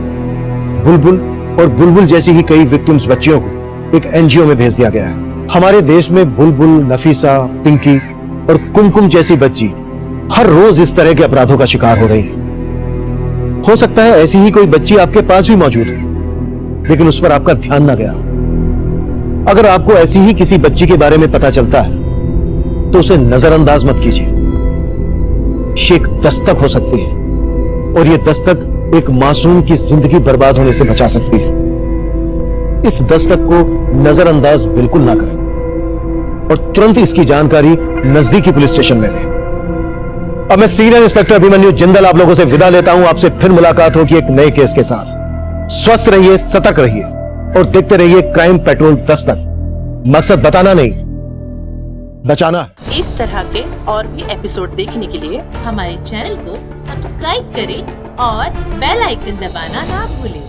बुलबुल और बुलबुल जैसी ही कई विक्टिम्स बच्चियों को एक एनजीओ में भेज दिया गया है। हमारे देश में बुलबुल, नफीसा, पिंकी और कुमकुम जैसी बच्ची हर रोज इस तरह के अपराधों का शिकार हो रही है। हो सकता है ऐसी ही कोई बच्ची आपके पास भी मौजूद है, लेकिन उस पर आपका ध्यान ना गया। अगर आपको ऐसी ही किसी बच्ची के बारे में पता चलता है तो उसे नजरअंदाज मत कीजिए। ये एक दस्तक हो सकती है और यह दस्तक एक मासूम की जिंदगी बर्बाद होने से बचा सकती है। इस दस्तक को नजरअंदाज बिल्कुल ना करें और तुरंत इसकी जानकारी नजदीकी पुलिस स्टेशन में दें। अब मैं सीनियर इंस्पेक्टर अभिमन्यु जिंदल आप लोगों से विदा लेता हूं। आपसे फिर मुलाकात होगी एक नए केस के साथ। स्वस्थ रहिए, सतर्क रहिए और देखते रहिए क्राइम पेट्रोल दस्तक। मकसद बताना नहीं, बचाना है। इस तरह के और भी एपिसोड देखने के लिए हमारे चैनल को सब्सक्राइब करें और बेल आइकन दबाना ना भूलें।